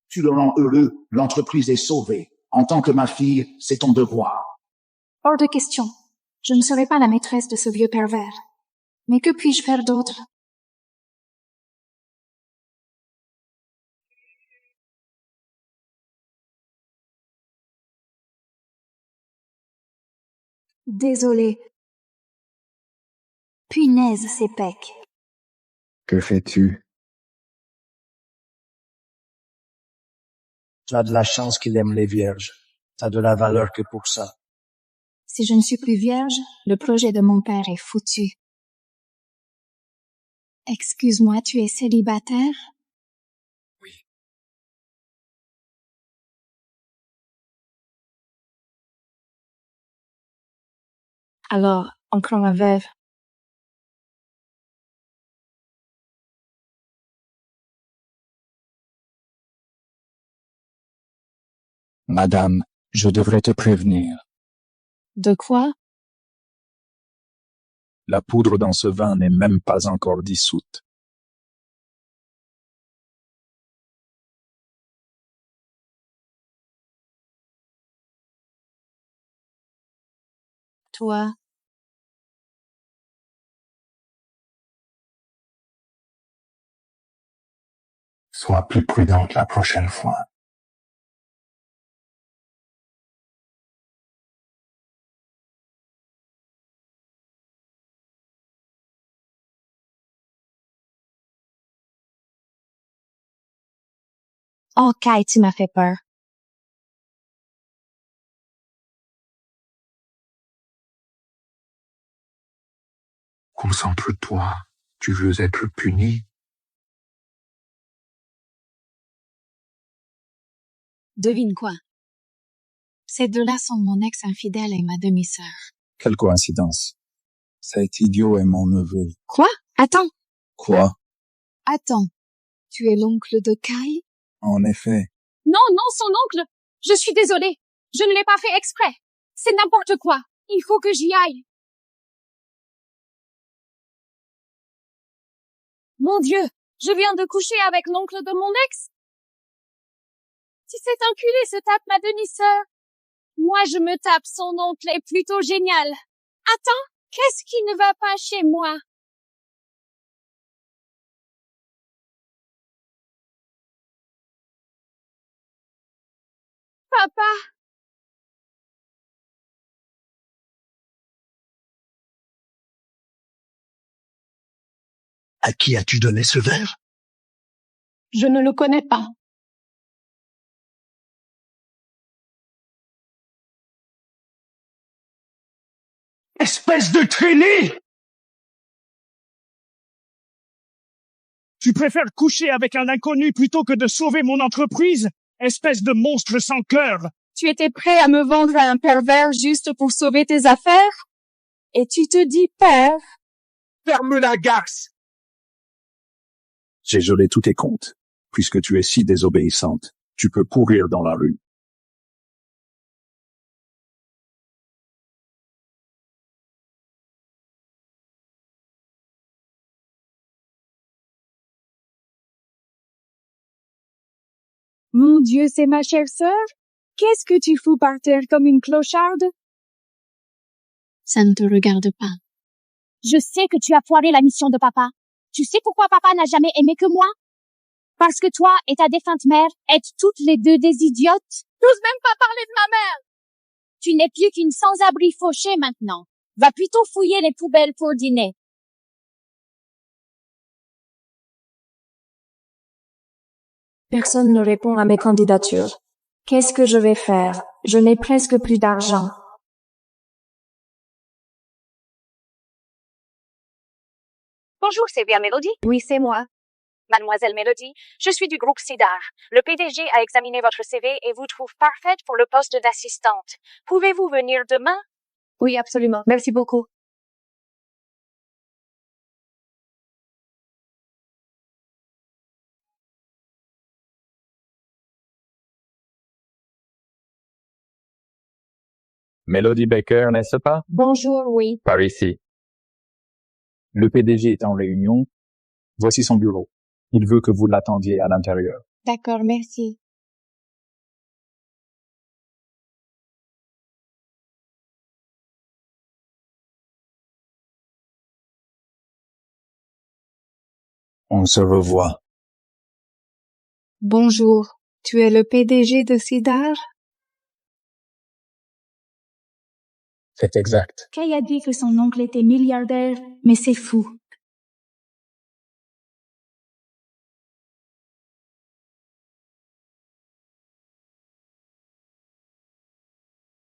Tu le rends heureux, l'entreprise est sauvée. En tant que ma fille, c'est ton devoir. Hors de question. Je ne serai pas la maîtresse de ce vieux pervers. Mais que puis-je faire d'autre? Désolée. Punaise, c'est Peck. Que fais-tu? Tu as de la chance qu'il aime les vierges. T'as de la valeur que pour ça. Si je ne suis plus vierge, le projet de mon père est foutu. Excuse-moi, tu es célibataire? Oui. Alors, encore un veuve. Madame, je devrais te prévenir. De quoi? La poudre dans ce vin n'est même pas encore dissoute. Toi? Sois plus prudente la prochaine fois. Oh, Kai, tu m'as fait peur. Concentre-toi. Tu veux être puni? Devine quoi? Ces deux-là sont mon ex infidèle et ma demi-sœur. Quelle coïncidence. Cet idiot est mon neveu. Quoi? Attends. Quoi? Attends. Tu es l'oncle de Kai? En effet. Non, non, son oncle! Je suis désolée. Je ne l'ai pas fait exprès. C'est n'importe quoi. Il faut que j'y aille. Mon Dieu! Je viens de coucher avec l'oncle de mon ex? Si cet enculé se tape ma demi-sœur, moi je me tape son oncle est plutôt génial. Attends, qu'est-ce qui ne va pas chez moi? Papa! À qui as-tu donné ce verre? Je ne le connais pas. Espèce de traînée! Tu préfères coucher avec un inconnu plutôt que de sauver mon entreprise? Espèce de monstre sans cœur! Tu étais prêt à me vendre à un pervers juste pour sauver tes affaires? Et tu te dis père? Ferme la garce! J'ai gelé tous tes comptes. Puisque tu es si désobéissante, tu peux pourrir dans la rue. Mon Dieu, c'est ma chère sœur? Qu'est-ce que tu fous par terre comme une clocharde? Ça ne te regarde pas. Je sais que tu as foiré la mission de papa. Tu sais pourquoi papa n'a jamais aimé que moi? Parce que toi et ta défunte mère êtes toutes les deux des idiotes. T'oses même pas parler de ma mère! Tu n'es plus qu'une sans-abri fauchée maintenant. Va plutôt fouiller les poubelles pour dîner. Personne ne répond à mes candidatures. Qu'est-ce que je vais faire? Je n'ai presque plus d'argent. Bonjour, c'est bien Mélodie? Oui, c'est moi. Mademoiselle Mélodie, je suis du groupe CIDAR. Le PDG a examiné votre CV et vous trouve parfaite pour le poste d'assistante. Pouvez-vous venir demain? Oui, absolument. Merci beaucoup. Mélodie Baker, n'est-ce pas? Bonjour, oui. Par ici. Le PDG est en réunion. Voici son bureau. Il veut que vous l'attendiez à l'intérieur. D'accord, merci. On se revoit. Bonjour, tu es le PDG de Sidar? C'est exact. Kay a dit que son oncle était milliardaire, mais c'est fou.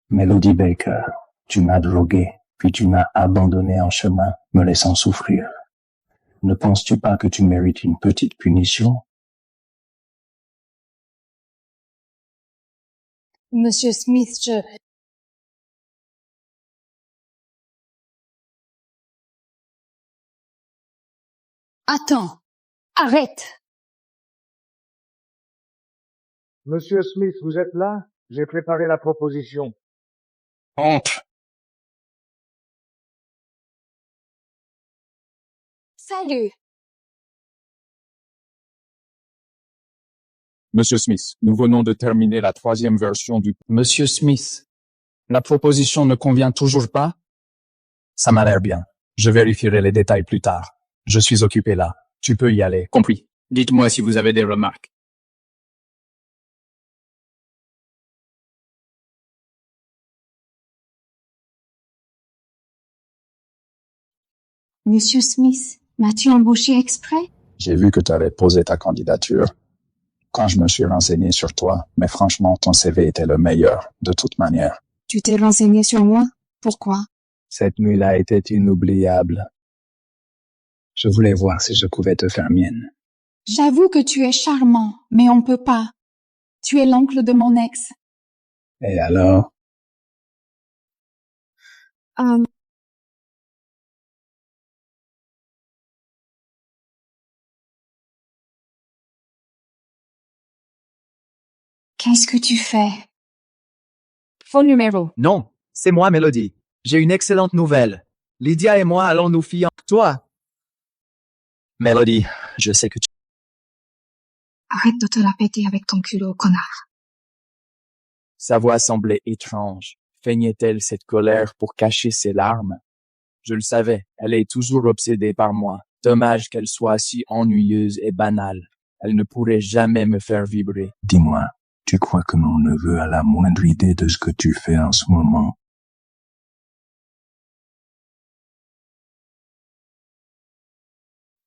Melody Baker, tu m'as drogué, puis tu m'as abandonné en chemin, me laissant souffrir. Ne penses-tu pas que tu mérites une petite punition? Monsieur Smith, Attends. Arrête. Monsieur Smith, vous êtes là? J'ai préparé la proposition. Honte! Salut. Monsieur Smith, nous venons de terminer la 3e version du... Monsieur Smith, la proposition ne convient toujours pas? Ça m'a l'air bien. Je vérifierai les détails plus tard. Je suis occupé là. Tu peux y aller. Compris. Dites-moi si vous avez des remarques. Monsieur Smith, m'as-tu embauché exprès? J'ai vu que tu avais posé ta candidature. Quand je me suis renseigné sur toi, mais franchement, ton CV était le meilleur, de toute manière. tu t'es renseigné sur moi? Pourquoi? Cette nuit-là était inoubliable. Je voulais voir si je pouvais te faire mienne. J'avoue que tu es charmant, mais on peut pas. Tu es l'oncle de mon ex. Et alors? Qu'est-ce que tu fais? Faux numéro. Non, c'est moi, Melody. J'ai une excellente nouvelle. Lydia et moi allons nous fier. Toi? Melody, je sais que tu... Arrête de te la péter avec ton culot, connard. Sa voix semblait étrange. Feignait-elle cette colère pour cacher ses larmes? Je le savais, elle est toujours obsédée par moi. Dommage qu'elle soit si ennuyeuse et banale. Elle ne pourrait jamais me faire vibrer. Dis-moi, tu crois que mon neveu a la moindre idée de ce que tu fais en ce moment?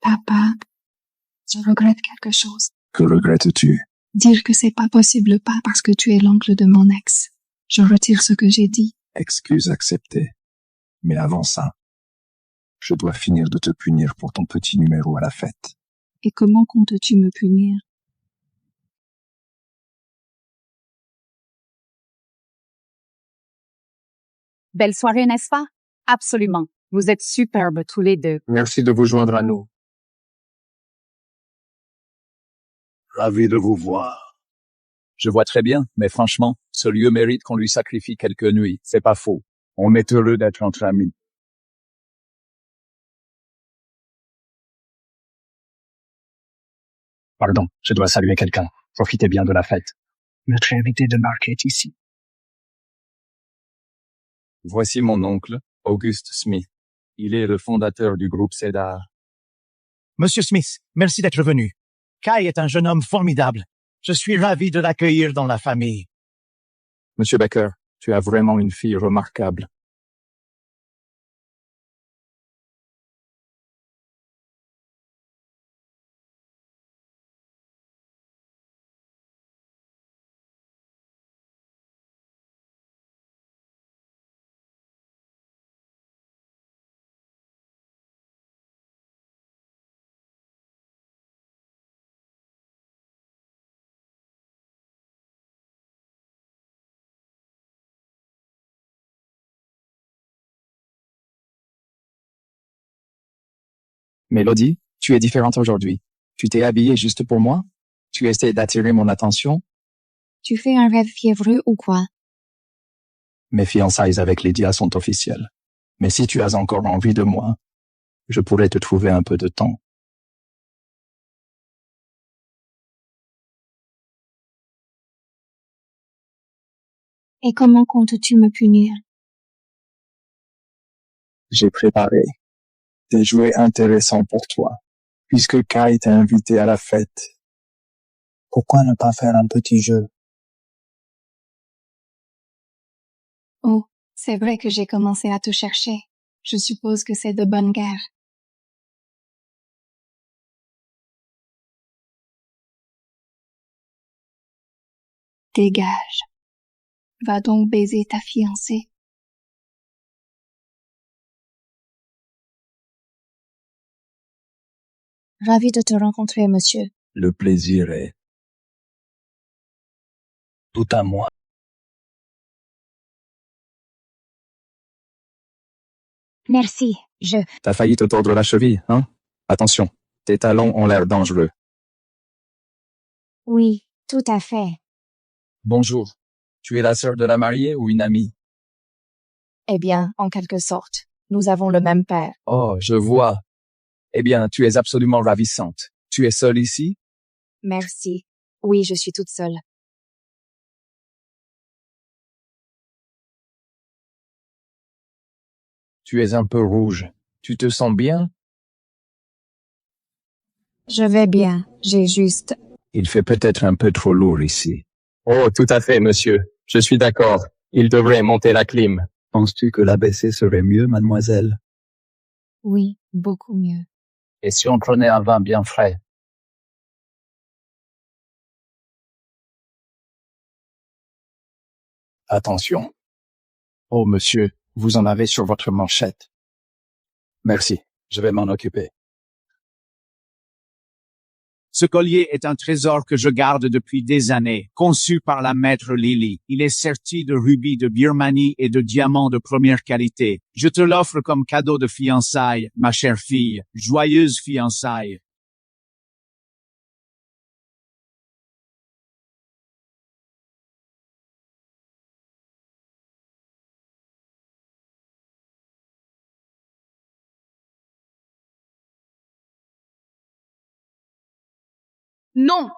Papa, je regrette quelque chose. Que regrettes-tu? Dire que c'est pas possible pas parce que tu es l'oncle de mon ex. Je retire ce que j'ai dit. Excuse acceptée. Mais avant ça, je dois finir de te punir pour ton petit numéro à la fête. Et comment comptes-tu me punir? Belle soirée, n'est-ce pas? Absolument. Vous êtes superbes tous les deux. Merci de vous joindre à nous. Ravi de vous voir. Je vois très bien, mais franchement, ce lieu mérite qu'on lui sacrifie quelques nuits. C'est pas faux. On est heureux d'être entre amis. Pardon, je dois saluer quelqu'un. Profitez bien de la fête. Notre invité de marque est ici. Voici mon oncle, Auguste Smith. Il est le fondateur du groupe Cedar. Monsieur Smith, merci d'être venu. Kai est un jeune homme formidable. Je suis ravi de l'accueillir dans la famille. Monsieur Baker, tu as vraiment une fille remarquable. Mélodie, tu es différente aujourd'hui. Tu t'es habillée juste pour moi? Tu essaies d'attirer mon attention? Tu fais un rêve fiévreux ou quoi? Mes fiançailles avec Lydia sont officielles. Mais si tu as encore envie de moi, je pourrais te trouver un peu de temps. Et comment comptes-tu me punir? J'ai préparé des jouets intéressants pour toi. Puisque Kai t'a invité à la fête, pourquoi ne pas faire un petit jeu? Oh, c'est vrai que j'ai commencé à te chercher. Je suppose que c'est de bonne guerre. Dégage. Va donc baiser ta fiancée. Ravi de te rencontrer, monsieur. Le plaisir est tout à moi. Merci, T'as failli te tordre la cheville, hein? Attention, tes talons ont l'air dangereux. Oui, tout à fait. Bonjour. Tu es la sœur de la mariée ou une amie? Eh bien, en quelque sorte, nous avons le même père. Oh, je vois. Eh bien, tu es absolument ravissante. Tu es seule ici? Merci. Oui, je suis toute seule. Tu es un peu rouge. Tu te sens bien? Je vais bien, j'ai juste... Il fait peut-être un peu trop lourd ici. Oh, tout à fait, monsieur. Je suis d'accord. Il devrait monter la clim. Penses-tu que l'abaisser serait mieux, mademoiselle? Oui, beaucoup mieux. Et si on prenait un vin bien frais? Attention. Oh, monsieur, vous en avez sur votre manchette. Merci. Je vais m'en occuper. Ce collier est un trésor que je garde depuis des années, conçu par la maître Lily. Il est serti de rubis de Birmanie et de diamants de première qualité. Je te l'offre comme cadeau de fiançailles, ma chère fille. Joyeuses fiançailles. Non!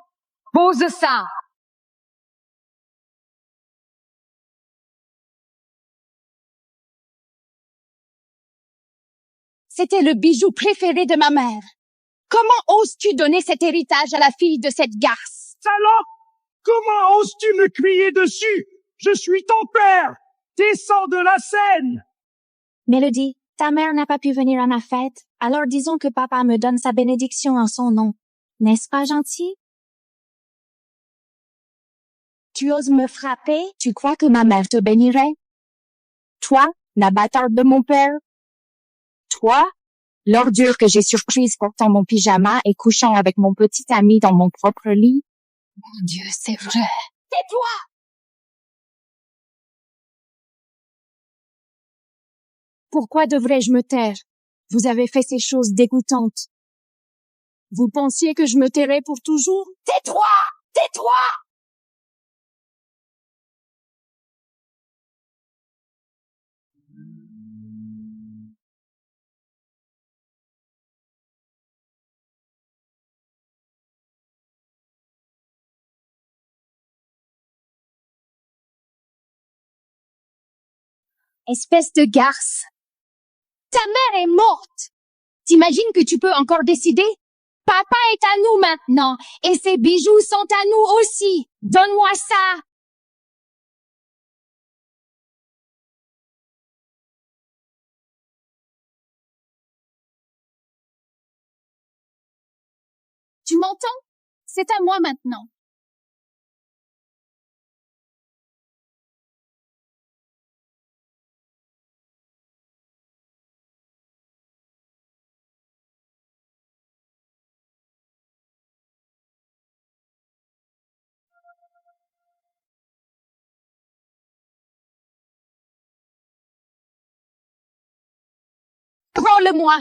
Pose ça! C'était le bijou préféré de ma mère. Comment oses-tu donner cet héritage à la fille de cette garce? Salope! Comment oses-tu me crier dessus? Je suis ton père! Descends de la scène! Mélodie, ta mère n'a pas pu venir à ma fête, alors disons que papa me donne sa bénédiction en son nom. N'est-ce pas gentil? Tu oses me frapper? Tu crois que ma mère te bénirait? Toi, la bâtarde de mon père? Toi, l'ordure que j'ai surprise portant mon pyjama et couchant avec mon petit ami dans mon propre lit? Mon Dieu, c'est vrai. Tais-toi! Pourquoi devrais-je me taire? Vous avez fait ces choses dégoûtantes. Vous pensiez que je me tairais pour toujours? Tais-toi! Tais-toi! Espèce de garce. Ta mère est morte. T'imagines que tu peux encore décider? Papa est à nous maintenant, et ses bijoux sont à nous aussi. Donne-moi ça. Tu m'entends? C'est à moi maintenant. Prends-le-moi.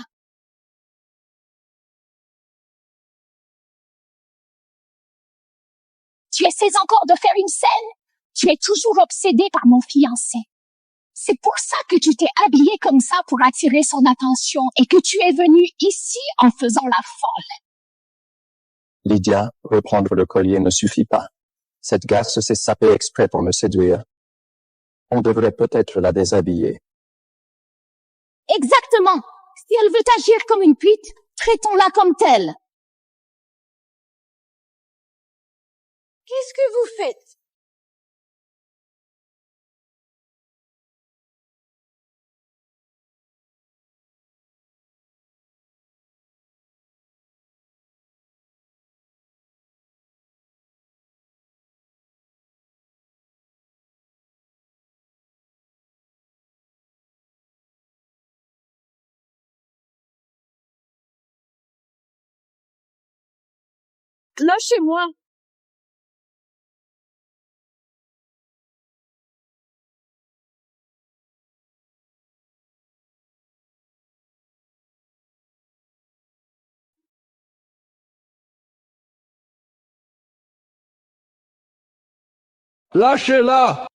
Tu essaies encore de faire une scène? Tu es toujours obsédé par mon fiancé. C'est pour ça que tu t'es habillé comme ça pour attirer son attention et que tu es venu ici en faisant la folle. Lydia, reprendre le collier ne suffit pas. Cette garce s'est sapée exprès pour me séduire. On devrait peut-être la déshabiller. Exactement. Si elle veut agir comme une pute, Traitons-la comme telle. Qu'est-ce que vous faites? Lâchez-moi. Lâchez-la!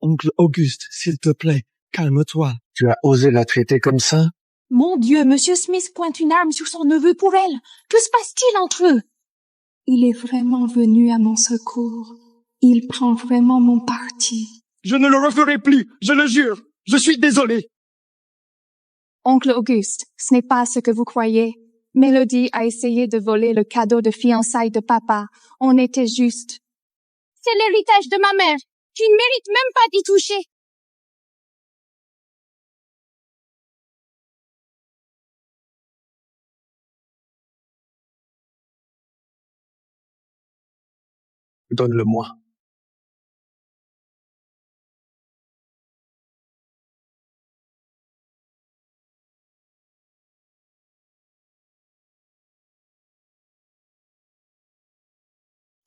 Oncle Auguste, s'il te plaît, calme-toi. Tu as osé la traiter comme ça? Mon Dieu, Monsieur Smith pointe une arme sur son neveu pour elle. Que se passe-t-il entre eux? Il est vraiment venu à mon secours. Il prend vraiment mon parti. Je ne le referai plus, je le jure. Je suis désolé. Oncle Auguste, ce n'est pas ce que vous croyez. Mélodie a essayé de voler le cadeau de fiançailles de papa. On était juste. C'est l'héritage de ma mère. Tu ne mérites même pas d'y toucher. Donne-le-moi.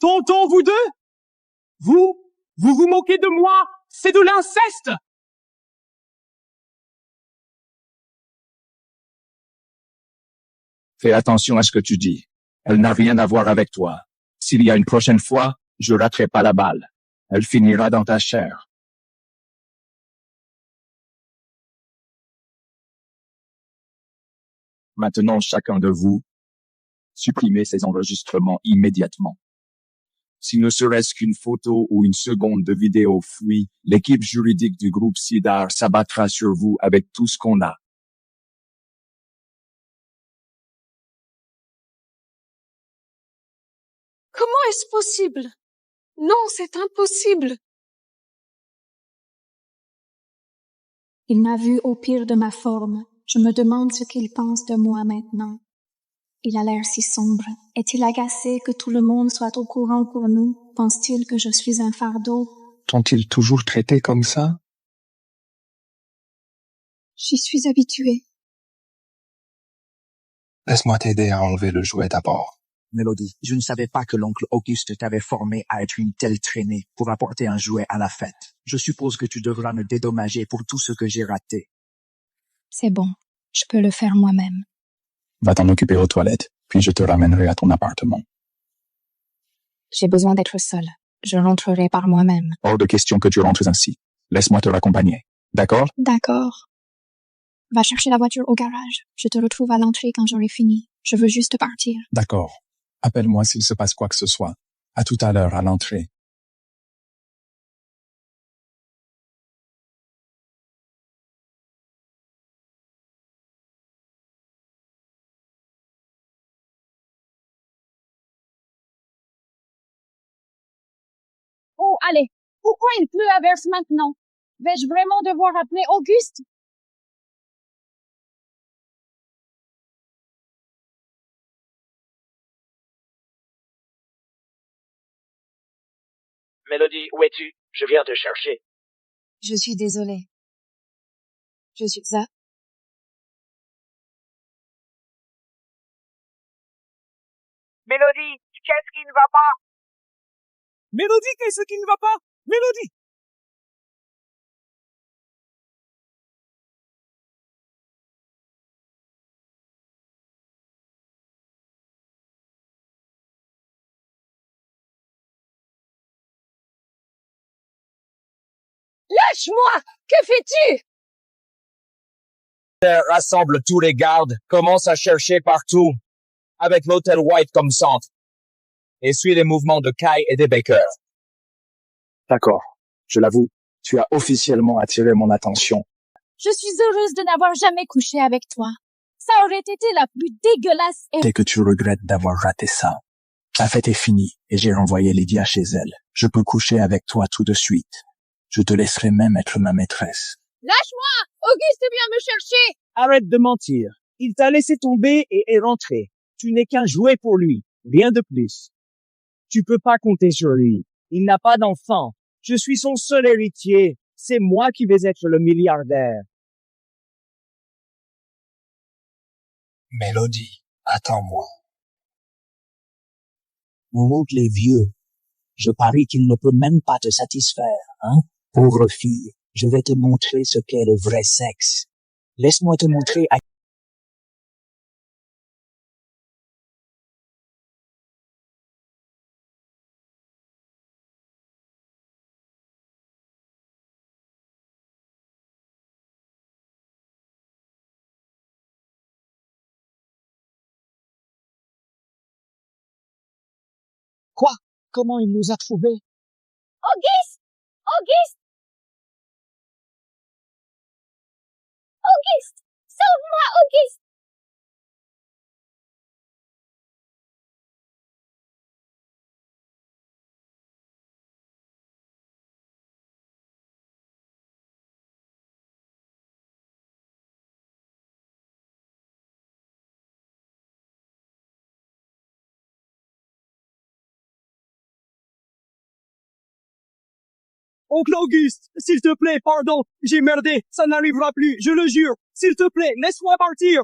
Tonton, vous deux? Vous vous moquez de moi? C'est de l'inceste! Fais attention à ce que tu dis. Elle n'a rien à voir avec toi. S'il y a une prochaine fois, je raterai pas la balle. Elle finira dans ta chair. Maintenant, chacun de vous, supprimez ces enregistrements immédiatement. Si ne serait-ce qu'une photo ou une seconde de vidéo fuit, l'équipe juridique du groupe SIDAR s'abattra sur vous avec tout ce qu'on a. Comment est-ce possible? Non, c'est impossible. Il m'a vu au pire de ma forme. Je me demande ce qu'il pense de moi maintenant. Il a l'air si sombre. Est-il agacé que tout le monde soit au courant pour nous? Pense-t-il que je suis un fardeau? T'ont-ils toujours traité comme ça? J'y suis habituée. Laisse-moi t'aider à enlever le jouet d'abord. Mélodie, je ne savais pas que l'oncle Auguste t'avait formé à être une telle traînée pour apporter un jouet à la fête. Je suppose que tu devras me dédommager pour tout ce que j'ai raté. C'est bon. Je peux le faire moi-même. Va t'en occuper aux toilettes, puis je te ramènerai à ton appartement. J'ai besoin d'être seule. Je rentrerai par moi-même. Hors de question que tu rentres ainsi. Laisse-moi te raccompagner. D'accord? D'accord. Va chercher la voiture au garage. Je te retrouve à l'entrée quand j'aurai fini. Je veux juste partir. D'accord. Appelle-moi s'il se passe quoi que ce soit. À tout à l'heure, à l'entrée. Oh, allez. Pourquoi il pleut à verse maintenant? Vais-je vraiment devoir appeler Auguste? Mélodie, où es-tu? Je viens te chercher. Je suis désolée. Je suis à... Mélodie, qu'est-ce qui ne va pas? Mélodie, qu'est-ce qui ne va pas? Mélodie! Lâche-moi! Que fais-tu? Rassemble tous les gardes, commence à chercher partout, avec l'hôtel White comme centre. Et suis les mouvements de Kai et des Baker. D'accord. Je l'avoue, tu as officiellement attiré mon attention. Je suis heureuse de n'avoir jamais couché avec toi. Ça aurait été la plus dégueulasse Dès que tu regrettes d'avoir raté ça, la fête est finie et j'ai renvoyé Lydia chez elle. Je peux coucher avec toi tout de suite. Je te laisserai même être ma maîtresse. Lâche-moi! Auguste vient me chercher! Arrête de mentir. Il t'a laissé tomber et est rentré. Tu n'es qu'un jouet pour lui. Rien de plus. Tu peux pas compter sur lui. Il n'a pas d'enfant. Je suis son seul héritier. C'est moi qui vais être le milliardaire. Mélodie, attends-moi. Mon oncle est vieux. Je parie qu'il ne peut même pas te satisfaire, hein? Pauvre fille, je vais te montrer ce qu'est le vrai sexe. Laisse-moi te montrer à... Quoi? Comment il nous a trouvés? Auguste! Auguste! Auguste! Sauve-moi, Auguste! Oncle Auguste, s'il te plaît, pardon, j'ai merdé, ça n'arrivera plus, je le jure. S'il te plaît, laisse-moi partir.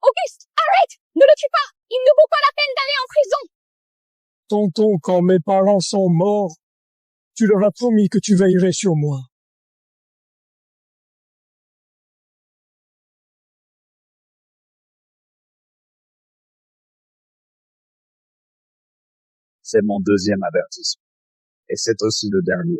Auguste, arrête! Ne le tue pas! Il ne vaut pas la peine d'aller en prison! Tonton, quand mes parents sont morts, tu leur as promis que tu veillerais sur moi. C'est mon deuxième avertissement. Et c'est aussi le dernier.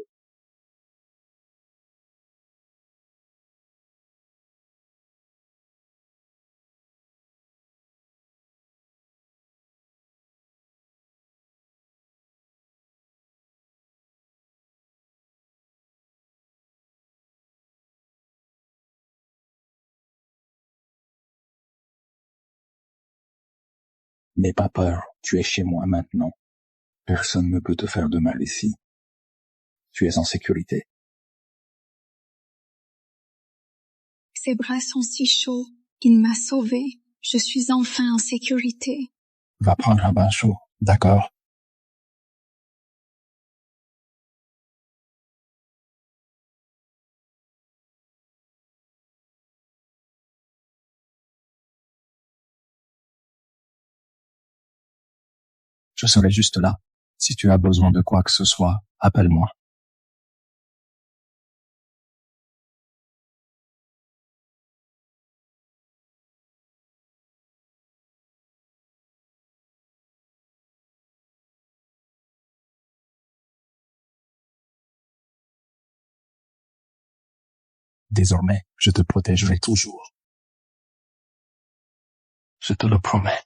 N'aie pas peur, tu es chez moi maintenant. Personne ne peut te faire de mal ici. Tu es en sécurité. Ses bras sont si chauds. Il m'a sauvée. Je suis enfin en sécurité. Va prendre un bain chaud, d'accord? Je serai juste là. Si tu as besoin de quoi que ce soit, appelle-moi. Désormais, je te protégerai toujours. Je te le promets.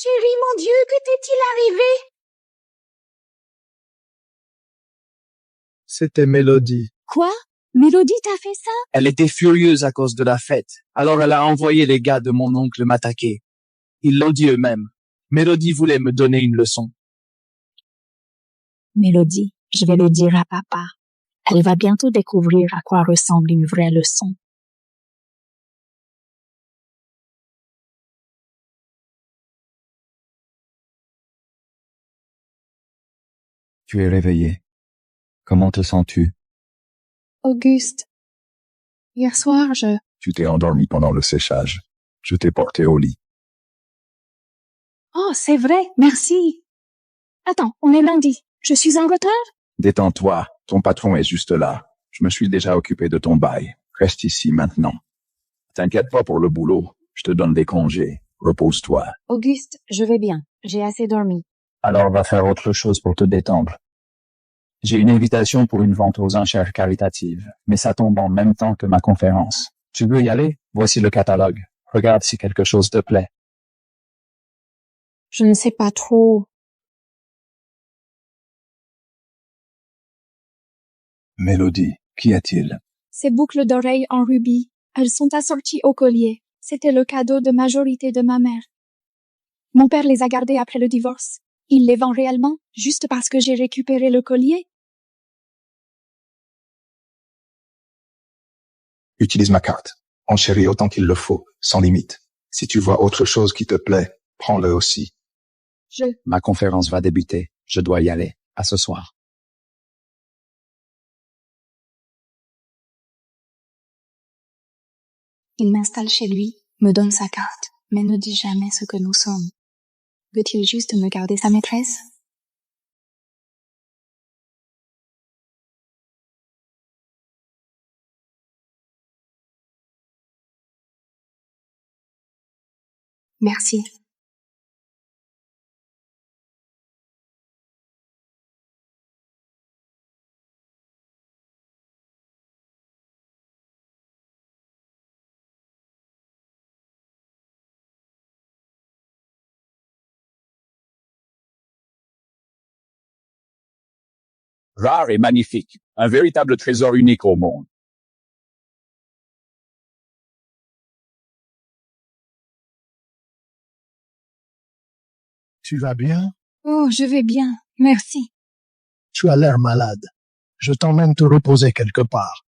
Chérie, mon Dieu, que t'est-il arrivé? C'était Mélodie. Quoi? Mélodie t'a fait ça? Elle était furieuse à cause de la fête. Alors elle a envoyé les gars de mon oncle m'attaquer. Ils l'ont dit eux-mêmes. Mélodie voulait me donner une leçon. Mélodie, je vais le dire à papa. Elle va bientôt découvrir à quoi ressemble une vraie leçon. Tu es réveillé. Comment te sens-tu? Auguste, hier soir, Tu t'es endormi pendant le séchage. Je t'ai porté au lit. Oh, c'est vrai, merci. Attends, on est lundi. Je suis en retard? Détends-toi. Ton patron est juste là. Je me suis déjà occupé de ton bail. Reste ici maintenant. T'inquiète pas pour le boulot. Je te donne des congés. Repose-toi. Auguste, je vais bien. J'ai assez dormi. Alors va faire autre chose pour te détendre. J'ai une invitation pour une vente aux enchères caritatives, mais ça tombe en même temps que ma conférence. Tu veux y aller? Voici le catalogue. Regarde si quelque chose te plaît. Je ne sais pas trop. Mélodie, qu'y a-t-il? Ces boucles d'oreilles en rubis, elles sont assorties au collier. C'était le cadeau de majorité de ma mère. Mon père les a gardées après le divorce. Il les vend réellement, juste parce que j'ai récupéré le collier? Utilise ma carte. Enchéris autant qu'il le faut, sans limite. Si tu vois autre chose qui te plaît, prends-le aussi. Ma conférence va débuter. Je dois y aller. À ce soir. Il m'installe chez lui, me donne sa carte, mais ne dit jamais ce que nous sommes. Veut-il juste me garder sa maîtresse? Merci. Rare et magnifique. Un véritable trésor unique au monde. Tu vas bien? Oh, je vais bien, merci. Tu as l'air malade. Je t'emmène te reposer quelque part.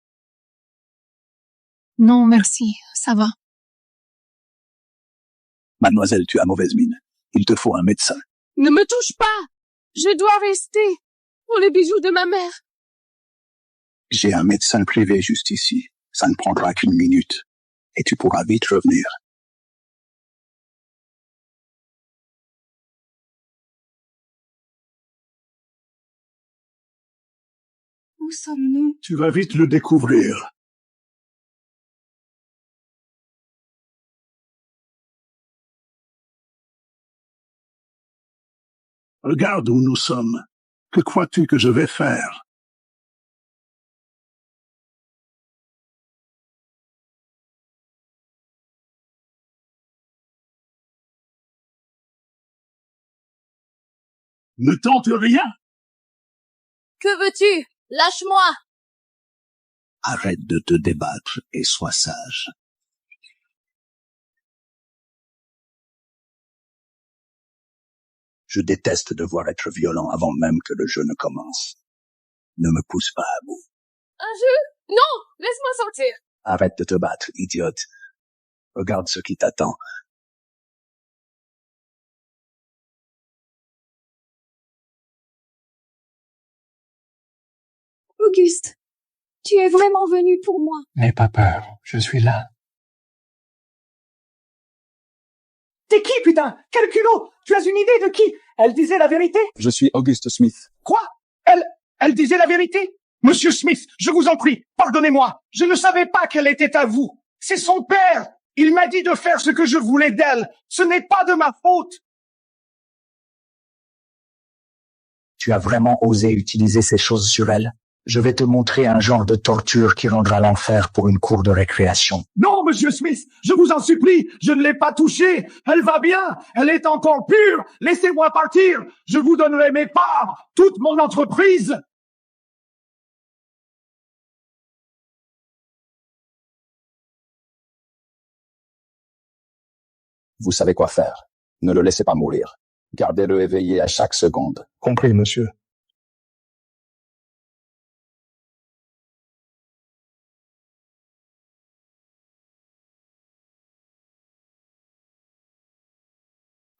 Non, merci, ça va. Mademoiselle, tu as mauvaise mine. Il te faut un médecin. Ne me touche pas! Je dois rester pour les bijoux de ma mère. J'ai un médecin privé juste ici. Ça ne prendra qu'une minute. Et tu pourras vite revenir. Où sommes-nous? Tu vas vite le découvrir. Regarde où nous sommes. Que crois-tu que je vais faire? Ne tente rien. Que veux-tu? Lâche-moi! Arrête de te débattre et sois sage. Je déteste devoir être violent avant même que le jeu ne commence. Ne me pousse pas à bout. Un jeu? Non! Laisse-moi sortir! Arrête de te battre, idiote. Regarde ce qui t'attend. Auguste, tu es vraiment venu pour moi. N'aie pas peur, je suis là. T'es qui, putain? Quel culot? Tu as une idée de qui? Elle disait la vérité? Je suis Auguste Smith. Quoi? Elle disait la vérité? Monsieur Smith, je vous en prie, pardonnez-moi. Je ne savais pas qu'elle était à vous. C'est son père. Il m'a dit de faire ce que je voulais d'elle. Ce n'est pas de ma faute. Tu as vraiment osé utiliser ces choses sur elle? Je vais te montrer un genre de torture qui rendra l'enfer pour une cour de récréation. Non, monsieur Smith, je vous en supplie, je ne l'ai pas touchée. Elle va bien, elle est encore pure. Laissez-moi partir. Je vous donnerai mes parts, toute mon entreprise. Vous savez quoi faire. Ne le laissez pas mourir. Gardez-le éveillé à chaque seconde. Compris, monsieur.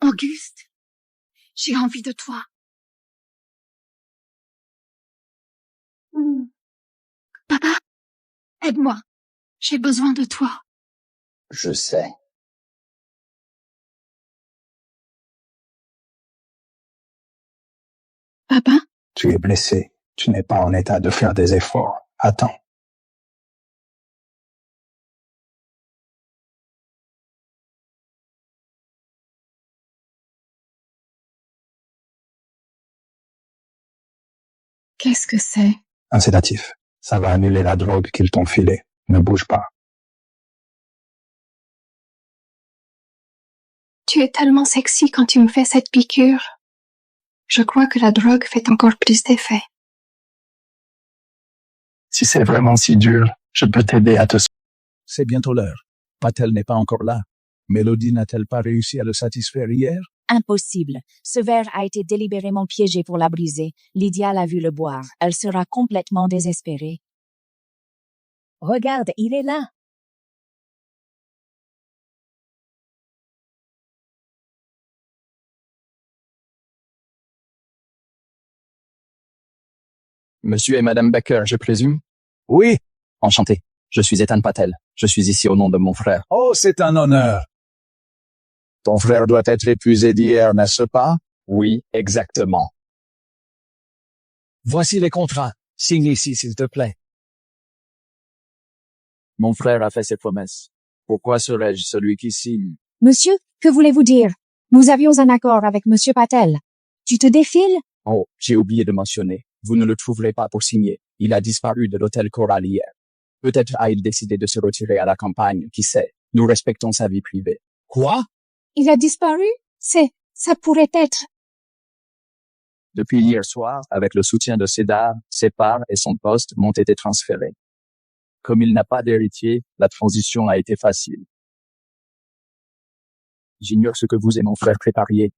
Auguste, j'ai envie de toi. Papa, aide-moi. J'ai besoin de toi. Je sais. Papa? Tu es blessé. Tu n'es pas en état de faire des efforts. Attends. Qu'est-ce que c'est? Un sédatif. Ça va annuler la drogue qu'ils t'ont filée. Ne bouge pas. Tu es tellement sexy quand tu me fais cette piqûre. Je crois que la drogue fait encore plus d'effet. Si c'est vraiment si dur, je peux t'aider à te... C'est bientôt l'heure. Patel n'est pas encore là. Mélodie n'a-t-elle pas réussi à le satisfaire hier? Impossible. Ce verre a été délibérément piégé pour la briser. Lydia l'a vu le boire. Elle sera complètement désespérée. Regarde, il est là. Monsieur et Madame Becker, je présume? Oui. Enchanté. Je suis Ethan Patel. Je suis ici au nom de mon frère. Oh, c'est un honneur. Ton frère doit être épuisé d'hier, n'est-ce pas? Oui, exactement. Voici les contrats. Signe ici, s'il te plaît. Mon frère a fait ses promesses. Pourquoi serais-je celui qui signe? Monsieur, que voulez-vous dire? Nous avions un accord avec Monsieur Patel. Tu te défiles? Oh, j'ai oublié de mentionner. Vous ne le trouverez pas pour signer. Il a disparu de l'hôtel Coral hier. Peut-être a-t-il décidé de se retirer à la campagne, qui sait. Nous respectons sa vie privée. Quoi? Il a disparu? Ça pourrait être... Depuis hier soir, avec le soutien de Cédar, ses parts et son poste m'ont été transférés. Comme il n'a pas d'héritier, la transition a été facile. J'ignore ce que vous et mon frère prépariez.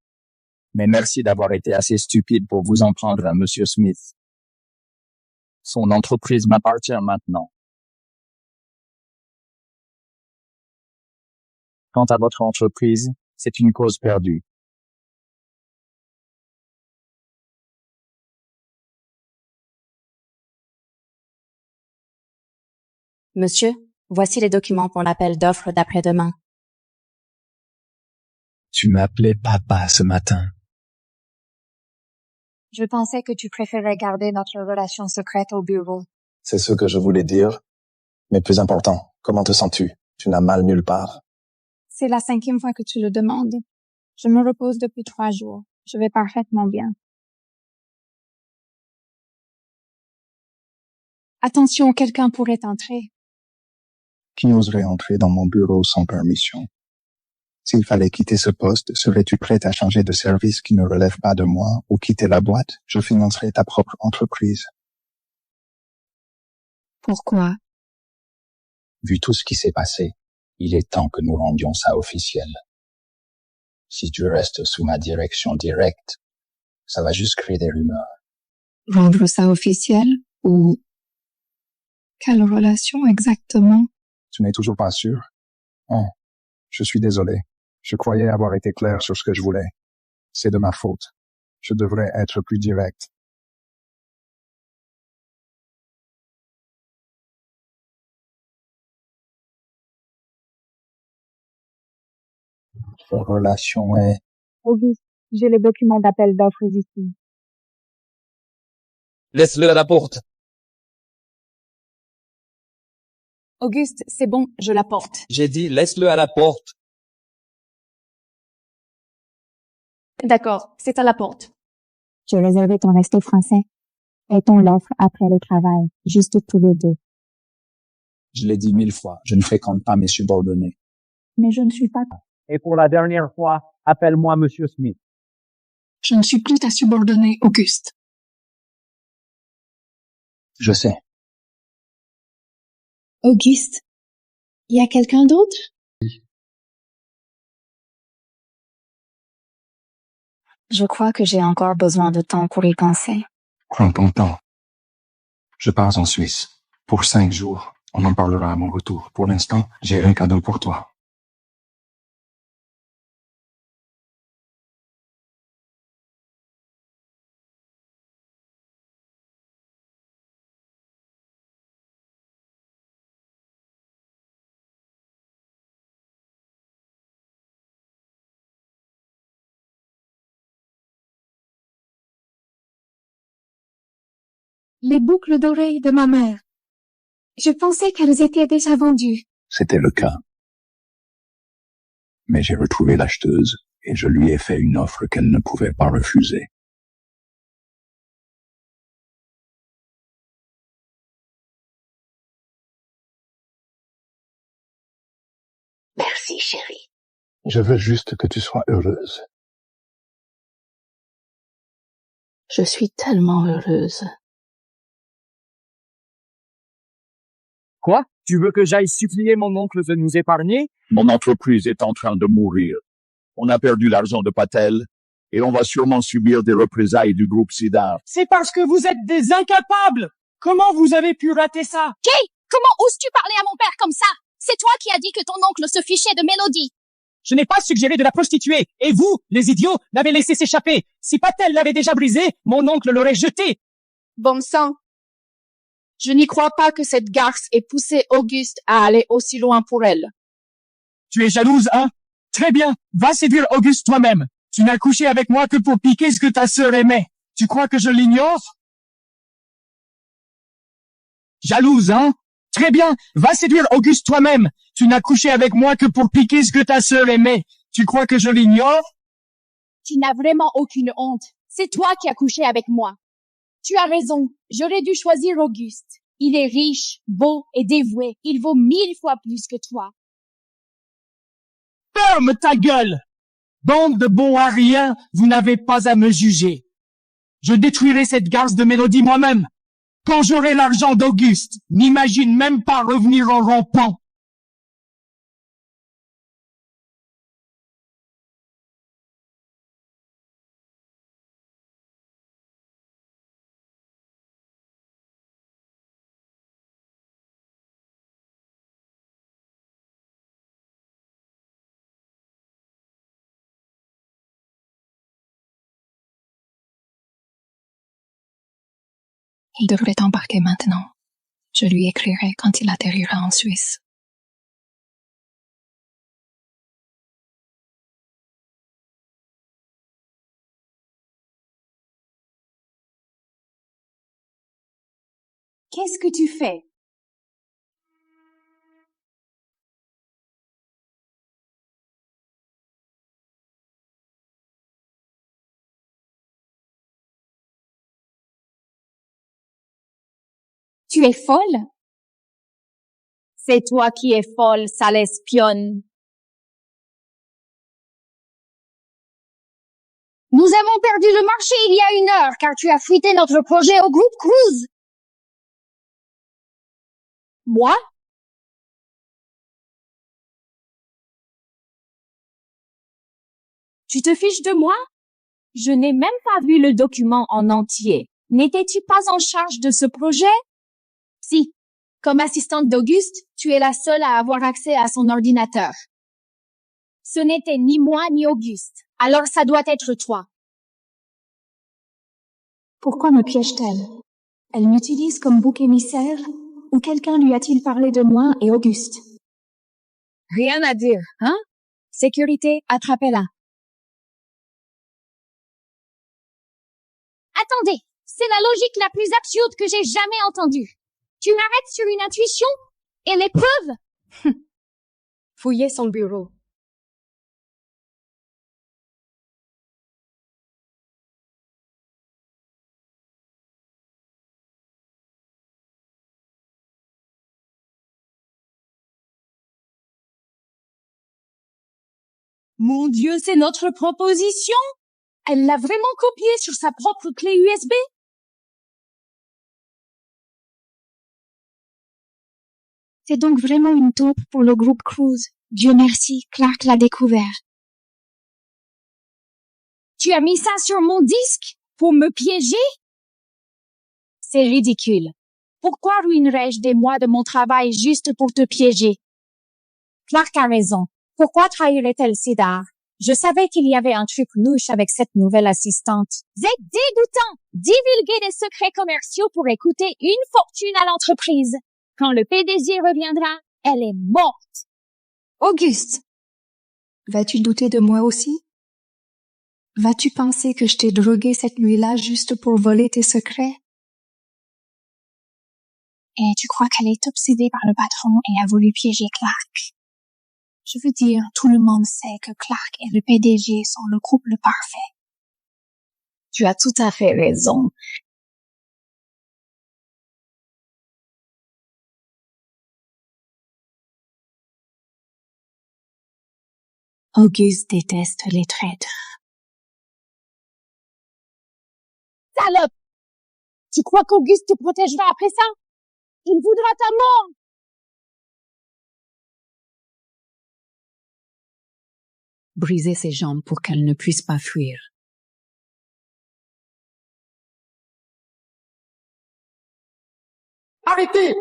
Mais merci d'avoir été assez stupide pour vous en prendre à Monsieur Smith. Son entreprise m'appartient maintenant. Quant à votre entreprise, c'est une cause perdue. Monsieur, voici les documents pour l'appel d'offres d'après-demain. Tu m'appelais papa ce matin. Je pensais que tu préférais garder notre relation secrète au bureau. C'est ce que je voulais dire. Mais plus important, comment te sens-tu? Tu n'as mal nulle part. C'est la 5e fois que tu le demandes. Je me repose depuis 3 jours. Je vais parfaitement bien. Attention, quelqu'un pourrait entrer. Qui oserait entrer dans mon bureau sans permission? S'il fallait quitter ce poste, serais-tu prête à changer de service qui ne relève pas de moi ou quitter la boîte? Je financerai ta propre entreprise. Pourquoi? Vu tout ce qui s'est passé, il est temps que nous rendions ça officiel. Si tu restes sous ma direction directe, ça va juste créer des rumeurs. Rendre ça officiel? Ou... Quelle relation exactement? Tu n'es toujours pas sûr? Oh, je suis désolé. Je croyais avoir été clair sur ce que je voulais. C'est de ma faute. Je devrais être plus direct. Votre relation est... Auguste, j'ai les documents d'appel d'offres ici. Laisse-le à la porte. Auguste, c'est bon, je la porte. J'ai dit laisse-le à la porte. D'accord, c'est à la porte. Je réservais ton resto français. Et ton l'offre après le travail, juste tous les deux. Je l'ai dit 1000 fois, je ne fréquente pas mes subordonnés. Mais je ne suis pas... Et pour la dernière fois, appelle-moi Monsieur Smith. Je ne suis plus ta subordonnée, Auguste. Je sais. Auguste, il y a quelqu'un d'autre? Je crois que j'ai encore besoin de temps pour y penser. Prends ton temps. Je pars en Suisse. Pour 5 jours. On en parlera à mon retour. Pour l'instant, j'ai un cadeau pour toi. Les boucles d'oreilles de ma mère. Je pensais qu'elles étaient déjà vendues. C'était le cas. Mais j'ai retrouvé l'acheteuse et je lui ai fait une offre qu'elle ne pouvait pas refuser. Merci, chérie. Je veux juste que tu sois heureuse. Je suis tellement heureuse. Quoi? Tu veux que j'aille supplier mon oncle de nous épargner? Mon entreprise est en train de mourir. On a perdu l'argent de Patel et on va sûrement subir des représailles du groupe Sidar. C'est parce que vous êtes des incapables! Comment vous avez pu rater ça? Kay, comment oses-tu parler à mon père comme ça? C'est toi qui as dit que ton oncle se fichait de Mélodie. Je n'ai pas suggéré de la prostituer. Et vous, les idiots, l'avez laissé s'échapper. Si Patel l'avait déjà brisé, mon oncle l'aurait jeté. Bon sang. Je n'y crois pas que cette garce ait poussé Auguste à aller aussi loin pour elle. Tu es jalouse, hein? Très bien. Va séduire Auguste toi-même. Tu n'as couché avec moi que pour piquer ce que ta sœur aimait. Tu crois que je l'ignore? Jalouse, hein? Très bien, va séduire Auguste toi-même. Tu n'as couché avec moi que pour piquer ce que ta sœur aimait. Tu crois que je l'ignore? Tu n'as vraiment aucune honte. C'est toi qui as couché avec moi. Tu as raison. J'aurais dû choisir Auguste. Il est riche, beau et dévoué. Il vaut 1000 fois plus que toi. Ferme ta gueule! Bande de bons à rien, vous n'avez pas à me juger. Je détruirai cette garce de Mélodie moi-même. Quand j'aurai l'argent d'Auguste, n'imagine même pas revenir en rampant. Il devrait embarquer maintenant. Je lui écrirai quand il atterrira en Suisse. Qu'est-ce que tu fais? Tu es folle? C'est toi qui es folle, sale espionne. Nous avons perdu le marché il y a 1 heure car tu as fuité notre projet au groupe Cruise. Moi? Tu te fiches de moi? Je n'ai même pas vu le document en entier. N'étais-tu pas en charge de ce projet? Si. Comme assistante d'Auguste, tu es la seule à avoir accès à son ordinateur. Ce n'était ni moi ni Auguste. Alors ça doit être toi. Pourquoi me piège-t-elle? Elle m'utilise comme bouc émissaire? Ou quelqu'un lui a-t-il parlé de moi et Auguste? Rien à dire, hein? Sécurité, attrapez-la. Attendez, c'est la logique la plus absurde que j'ai jamais entendue. Tu m'arrêtes sur une intuition? Et les preuves? Fouillez son bureau. Mon Dieu, c'est notre proposition? Elle l'a vraiment copié sur sa propre clé USB? C'est donc vraiment une taupe pour le groupe Cruise. Dieu merci, Clark l'a découvert. Tu as mis ça sur mon disque? Pour me piéger? C'est ridicule. Pourquoi ruinerais-je des mois de mon travail juste pour te piéger? Clark a raison. Pourquoi trahirait-elle Sidar? Je savais qu'il y avait un truc louche avec cette nouvelle assistante. C'est dégoûtant! Divulguer des secrets commerciaux pour écouter une fortune à l'entreprise. Quand le PDG reviendra, elle est morte. Auguste! Vas-tu douter de moi aussi? Vas-tu penser que je t'ai drogué cette nuit-là juste pour voler tes secrets? Et tu crois qu'elle est obsédée par le patron et a voulu piéger Clark? Je veux dire, tout le monde sait que Clark et le PDG sont le couple parfait. Tu as tout à fait raison. Auguste déteste les traîtres. Salope! Tu crois qu'Auguste te protégera après ça? Il voudra ta mort! Briser ses jambes pour qu'elle ne puisse pas fuir. Arrêtez!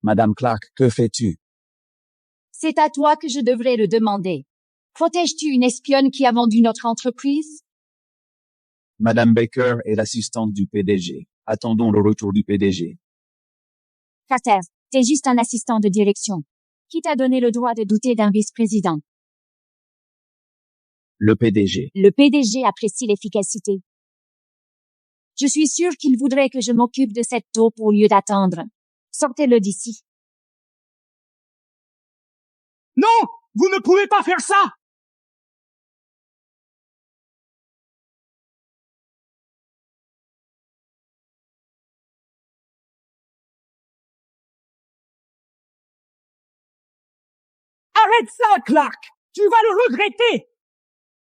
Madame Clark, que fais-tu? C'est à toi que je devrais le demander. Protèges-tu une espionne qui a vendu notre entreprise? Madame Baker est l'assistante du PDG. Attendons le retour du PDG. Carter, t'es juste un assistant de direction. Qui t'a donné le droit de douter d'un vice-président? Le PDG. Le PDG apprécie l'efficacité. Je suis sûr qu'il voudrait que je m'occupe de cette taupe au lieu d'attendre. Sortez-le d'ici. Non! Vous ne pouvez pas faire ça! Arrête ça, Clark! Tu vas le regretter!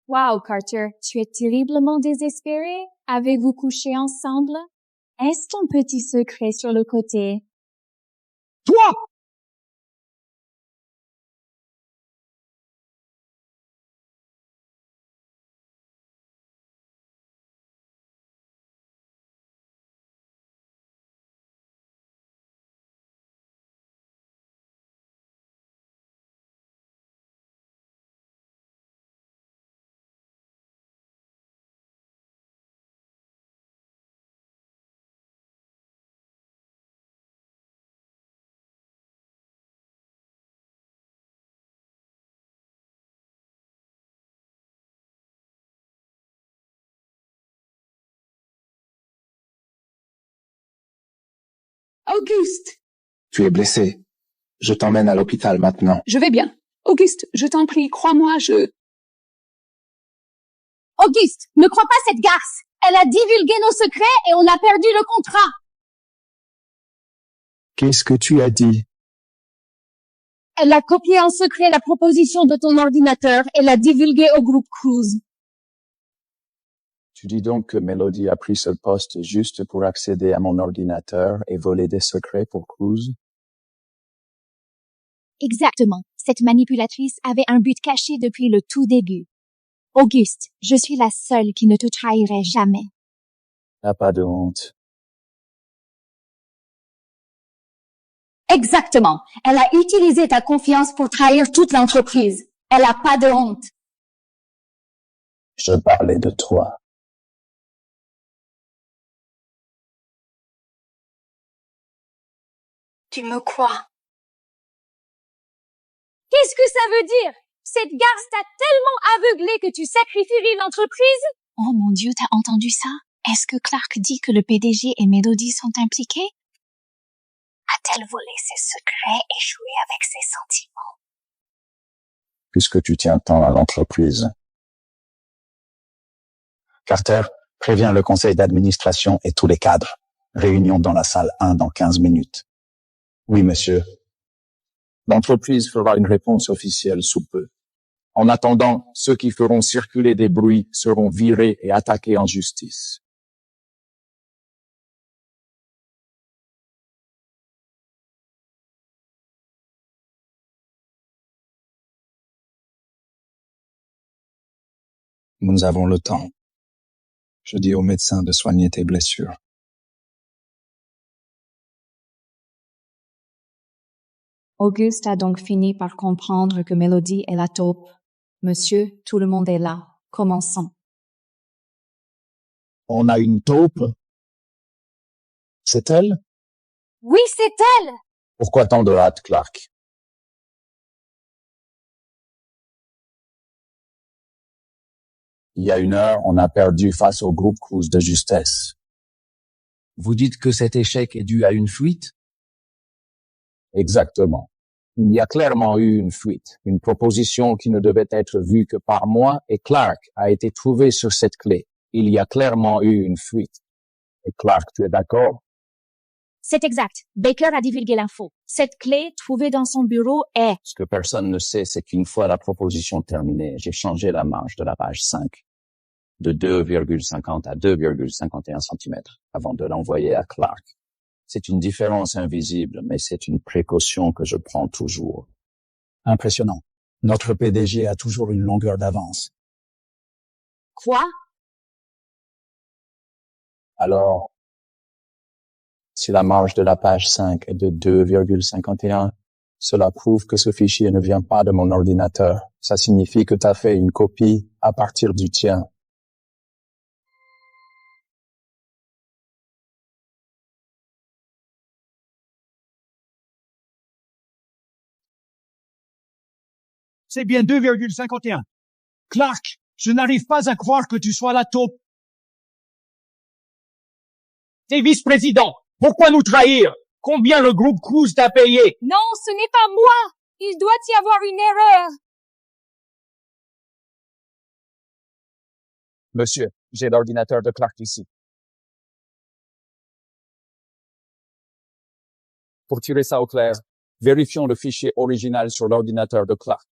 Wow, Carter, tu es terriblement désespéré? Avez-vous couché ensemble? Est-ce ton petit secret sur le côté? Toi! Auguste! Tu es blessé. Je t'emmène à l'hôpital maintenant. Je vais bien. Auguste, je t'en prie, crois-moi, Auguste, ne crois pas cette garce! Elle a divulgué nos secrets et on a perdu le contrat! Qu'est-ce que tu as dit? Elle a copié en secret la proposition de ton ordinateur et l'a divulguée au groupe Cruise. Tu dis donc que Melody a pris ce poste juste pour accéder à mon ordinateur et voler des secrets pour Cruz? Exactement. Cette manipulatrice avait un but caché depuis le tout début. Auguste, je suis la seule qui ne te trahirait jamais. T'as pas de honte. Exactement. Elle a utilisé ta confiance pour trahir toute l'entreprise. Elle a pas de honte. Je parlais de toi. Tu me crois? Qu'est-ce que ça veut dire? Cette garce t'a tellement aveuglé que tu sacrifierais l'entreprise? Oh mon Dieu, t'as entendu ça? Est-ce que Clark dit que le PDG et Melody sont impliqués? A-t-elle volé ses secrets et joué avec ses sentiments? Puisque tu tiens tant à l'entreprise. Carter, préviens le conseil d'administration et tous les cadres. Réunion dans la salle 1 dans 15 minutes. Oui, monsieur. L'entreprise fera une réponse officielle sous peu. En attendant, ceux qui feront circuler des bruits seront virés et attaqués en justice. Nous avons le temps. Je dis au médecin de soigner tes blessures. Auguste a donc fini par comprendre que Melody est la taupe. Monsieur, tout le monde est là. Commençons. On a une taupe? C'est elle? Oui, c'est elle! Pourquoi tant de hâte, Clark? Il y a 1 heure, on a perdu face au groupe Cruz de justesse. Vous dites que cet échec est dû à une fuite? Exactement. Il y a clairement eu une fuite, une proposition qui ne devait être vue que par moi et Clark a été trouvée sur cette clé. Il y a clairement eu une fuite. Et Clark, tu es d'accord? C'est exact. Baker a divulgué l'info. Cette clé, trouvée dans son bureau, est... Ce que personne ne sait, c'est qu'une fois la proposition terminée, j'ai changé la marge de la page 5 de 2,50 à 2,51 cm avant de l'envoyer à Clark. C'est une différence invisible, mais c'est une précaution que je prends toujours. Impressionnant. Notre PDG a toujours une longueur d'avance. Quoi? Alors, si la marge de la page 5 est de 2,51, cela prouve que ce fichier ne vient pas de mon ordinateur. Ça signifie que tu as fait une copie à partir du tien. C'est bien 2,51. Clark, je n'arrive pas à croire que tu sois la taupe. T'es vice-président. Pourquoi nous trahir? Combien le groupe Cruise t'a payé? Non, ce n'est pas moi. Il doit y avoir une erreur. Monsieur, j'ai l'ordinateur de Clark ici. Pour tirer ça au clair, vérifions le fichier original sur l'ordinateur de Clark.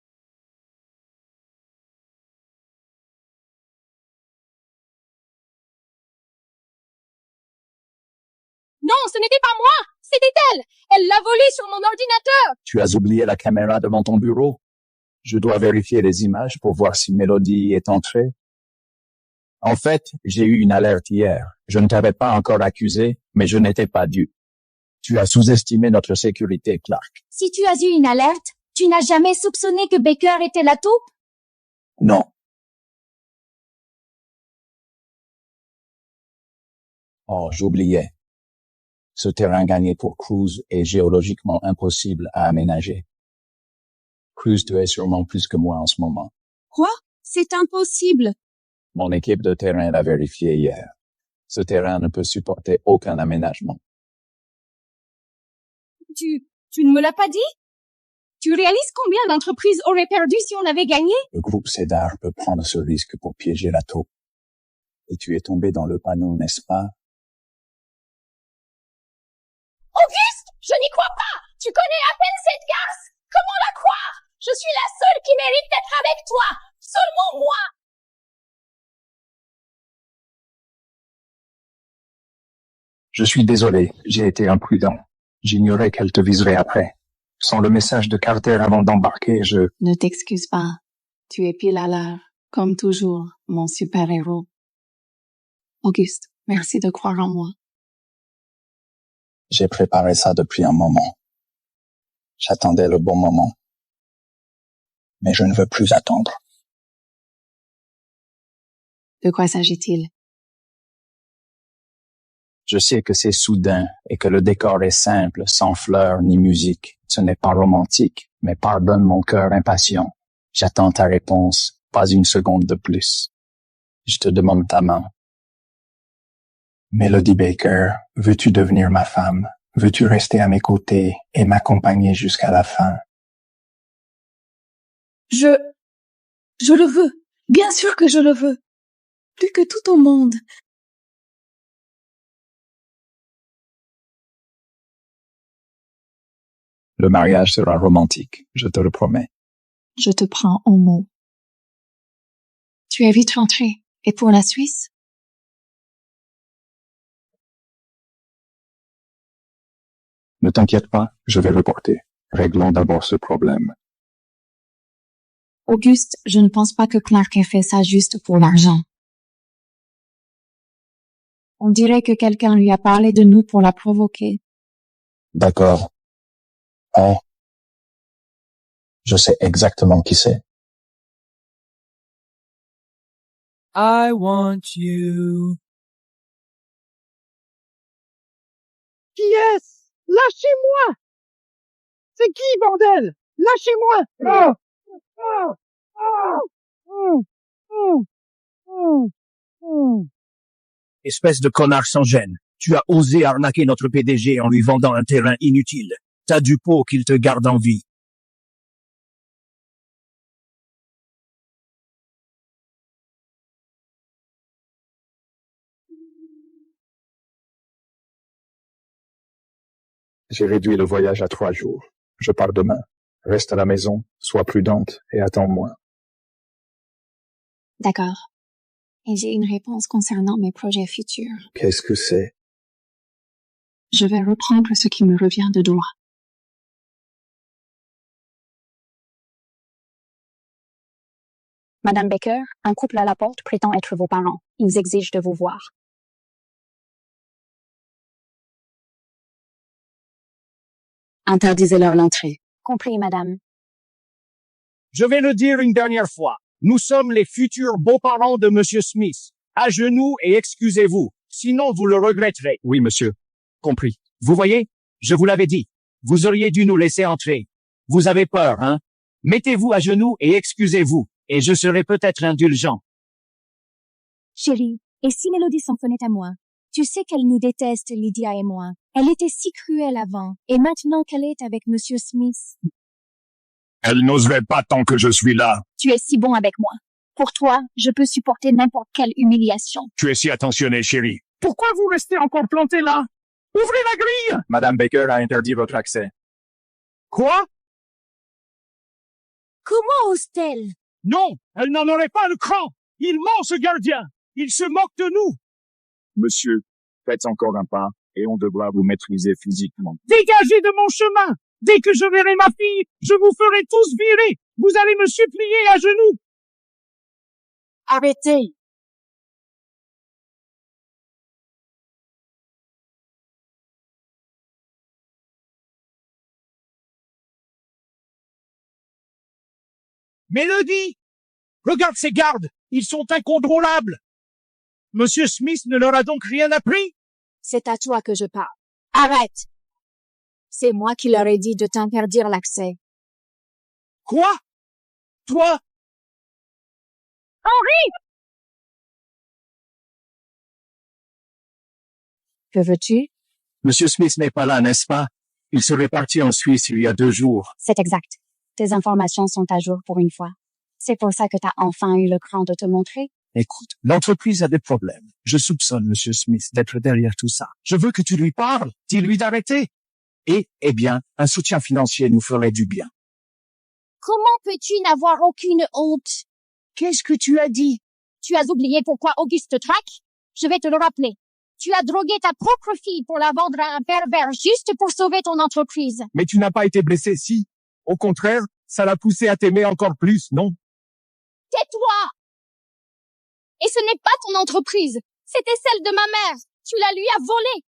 Non, ce n'était pas moi. C'était elle. Elle l'a volé sur mon ordinateur. Tu as oublié la caméra devant ton bureau? Je dois vérifier les images pour voir si Mélodie est entrée. En fait, j'ai eu une alerte hier. Je ne t'avais pas encore accusé, mais je n'étais pas dupe. Tu as sous-estimé notre sécurité, Clark. Si tu as eu une alerte, tu n'as jamais soupçonné que Baker était la taupe? Non. Oh, j'oubliais. Ce terrain gagné pour Cruise est géologiquement impossible à aménager. Cruise, tu es sûrement plus que moi en ce moment. Quoi? C'est impossible. Mon équipe de terrain l'a vérifié hier. Ce terrain ne peut supporter aucun aménagement. Tu ne me l'as pas dit? Tu réalises combien d'entreprises auraient perdu si on avait gagné? Le groupe Cédar peut prendre ce risque pour piéger la taupe. Et tu es tombé dans le panneau, n'est-ce pas? Auguste, je n'y crois pas. Tu connais à peine cette garce. Comment la croire? Je suis la seule qui mérite d'être avec toi. Seulement moi. Je suis désolé, j'ai été imprudent. J'ignorais qu'elle te viserait après. Sans le message de Carter avant d'embarquer, je... Ne t'excuse pas. Tu es pile à l'heure, comme toujours, mon super-héros. Auguste, merci de croire en moi. J'ai préparé ça depuis un moment. J'attendais le bon moment. Mais je ne veux plus attendre. De quoi s'agit-il? Je sais que c'est soudain et que le décor est simple, sans fleurs ni musique. Ce n'est pas romantique, mais pardonne mon cœur impatient. J'attends ta réponse, pas une seconde de plus. Je te demande ta main. Mélodie Baker, veux-tu devenir ma femme? Veux-tu rester à mes côtés et m'accompagner jusqu'à la fin? Je le veux. Bien sûr que je le veux. Plus que tout au monde. Le mariage sera romantique, je te le promets. Je te prends au mot. Tu es vite rentré. Et pour la Suisse? Ne t'inquiète pas, je vais reporter. Réglons d'abord ce problème. Auguste, je ne pense pas que Clark ait fait ça juste pour l'argent. On dirait que quelqu'un lui a parlé de nous pour la provoquer. D'accord. Oh. Je sais exactement qui c'est. I want you. Qui est-ce? Lâchez-moi! C'est qui, bordel? Lâchez-moi! Oh! Oh! Oh! Oh! Oh! Oh! Espèce de connard sans gêne. Tu as osé arnaquer notre PDG en lui vendant un terrain inutile. T'as du pot qu'il te garde en vie. J'ai réduit le voyage à 3 jours. Je pars demain. Reste à la maison, sois prudente et attends-moi. D'accord. Et j'ai une réponse concernant mes projets futurs. Qu'est-ce que c'est? Je vais reprendre ce qui me revient de droit. Madame Baker, un couple à la porte prétend être vos parents. Ils exigent de vous voir. Interdisez-leur l'entrée. Compris, madame. Je vais le dire une dernière fois. Nous sommes les futurs beaux-parents de Monsieur Smith. À genoux et excusez-vous. Sinon, vous le regretterez. Oui, monsieur. Compris. Vous voyez? Je vous l'avais dit. Vous auriez dû nous laisser entrer. Vous avez peur, hein? Mettez-vous à genoux et excusez-vous. Et je serai peut-être indulgent. Chérie, et si Mélodie s'en tenait à moi? Tu sais qu'elle nous déteste, Lydia et moi. Elle était si cruelle avant. Et maintenant qu'elle est avec Monsieur Smith. Elle n'oserait pas tant que je suis là. Tu es si bon avec moi. Pour toi, je peux supporter n'importe quelle humiliation. Tu es si attentionné, chérie. Pourquoi vous restez encore planté là? Ouvrez la grille! Madame Baker a interdit votre accès. Quoi? Comment ose-t-elle? Non, elle n'en aurait pas le cran. Il ment, ce gardien. Il se moque de nous. Monsieur, faites encore un pas, et on devra vous maîtriser physiquement. Dégagez de mon chemin. Dès que je verrai ma fille, je vous ferai tous virer. Vous allez me supplier à genoux. Arrêtez. Mélodie! Regarde ces gardes. Ils sont incontrôlables. Monsieur Smith ne leur a donc rien appris? C'est à toi que je parle. Arrête! C'est moi qui leur ai dit de t'interdire l'accès. Quoi? Toi? Henri! Que veux-tu? Monsieur Smith n'est pas là, n'est-ce pas? Il serait parti en Suisse il y a 2 jours. C'est exact. Tes informations sont à jour pour une fois. C'est pour ça que t'as enfin eu le cran de te montrer. Écoute, l'entreprise a des problèmes. Je soupçonne Monsieur Smith d'être derrière tout ça. Je veux que tu lui parles. Dis-lui d'arrêter. Et, eh bien, un soutien financier nous ferait du bien. Comment peux-tu n'avoir aucune honte? Qu'est-ce que tu as dit? Tu as oublié pourquoi Auguste te traque? Je vais te le rappeler. Tu as drogué ta propre fille pour la vendre à un pervers juste pour sauver ton entreprise. Mais tu n'as pas été blessé, si. Au contraire, ça l'a poussé à t'aimer encore plus, non? Tais-toi! Et ce n'est pas ton entreprise. C'était celle de ma mère. Tu la lui as volée.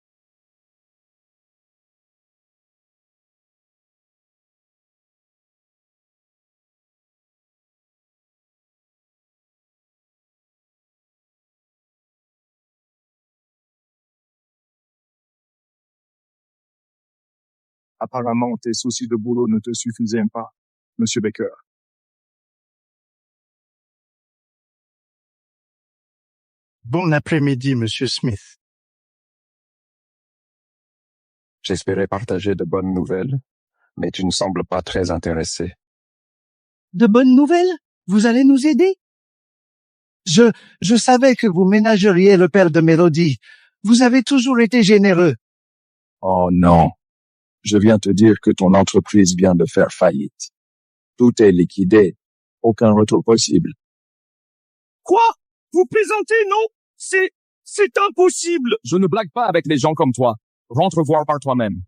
Apparemment, tes soucis de boulot ne te suffisaient pas, Monsieur Baker. Bon après-midi, Monsieur Smith. J'espérais partager de bonnes nouvelles, mais tu ne sembles pas très intéressé. De bonnes nouvelles? Vous allez nous aider? Je savais que vous ménageriez le père de Mélodie. Vous avez toujours été généreux. Oh non. Je viens te dire que ton entreprise vient de faire faillite. Tout est liquidé. Aucun retour possible. Quoi? Vous plaisantez, non? C'est impossible. Je ne blague pas avec les gens comme toi. Rentre voir par toi-même.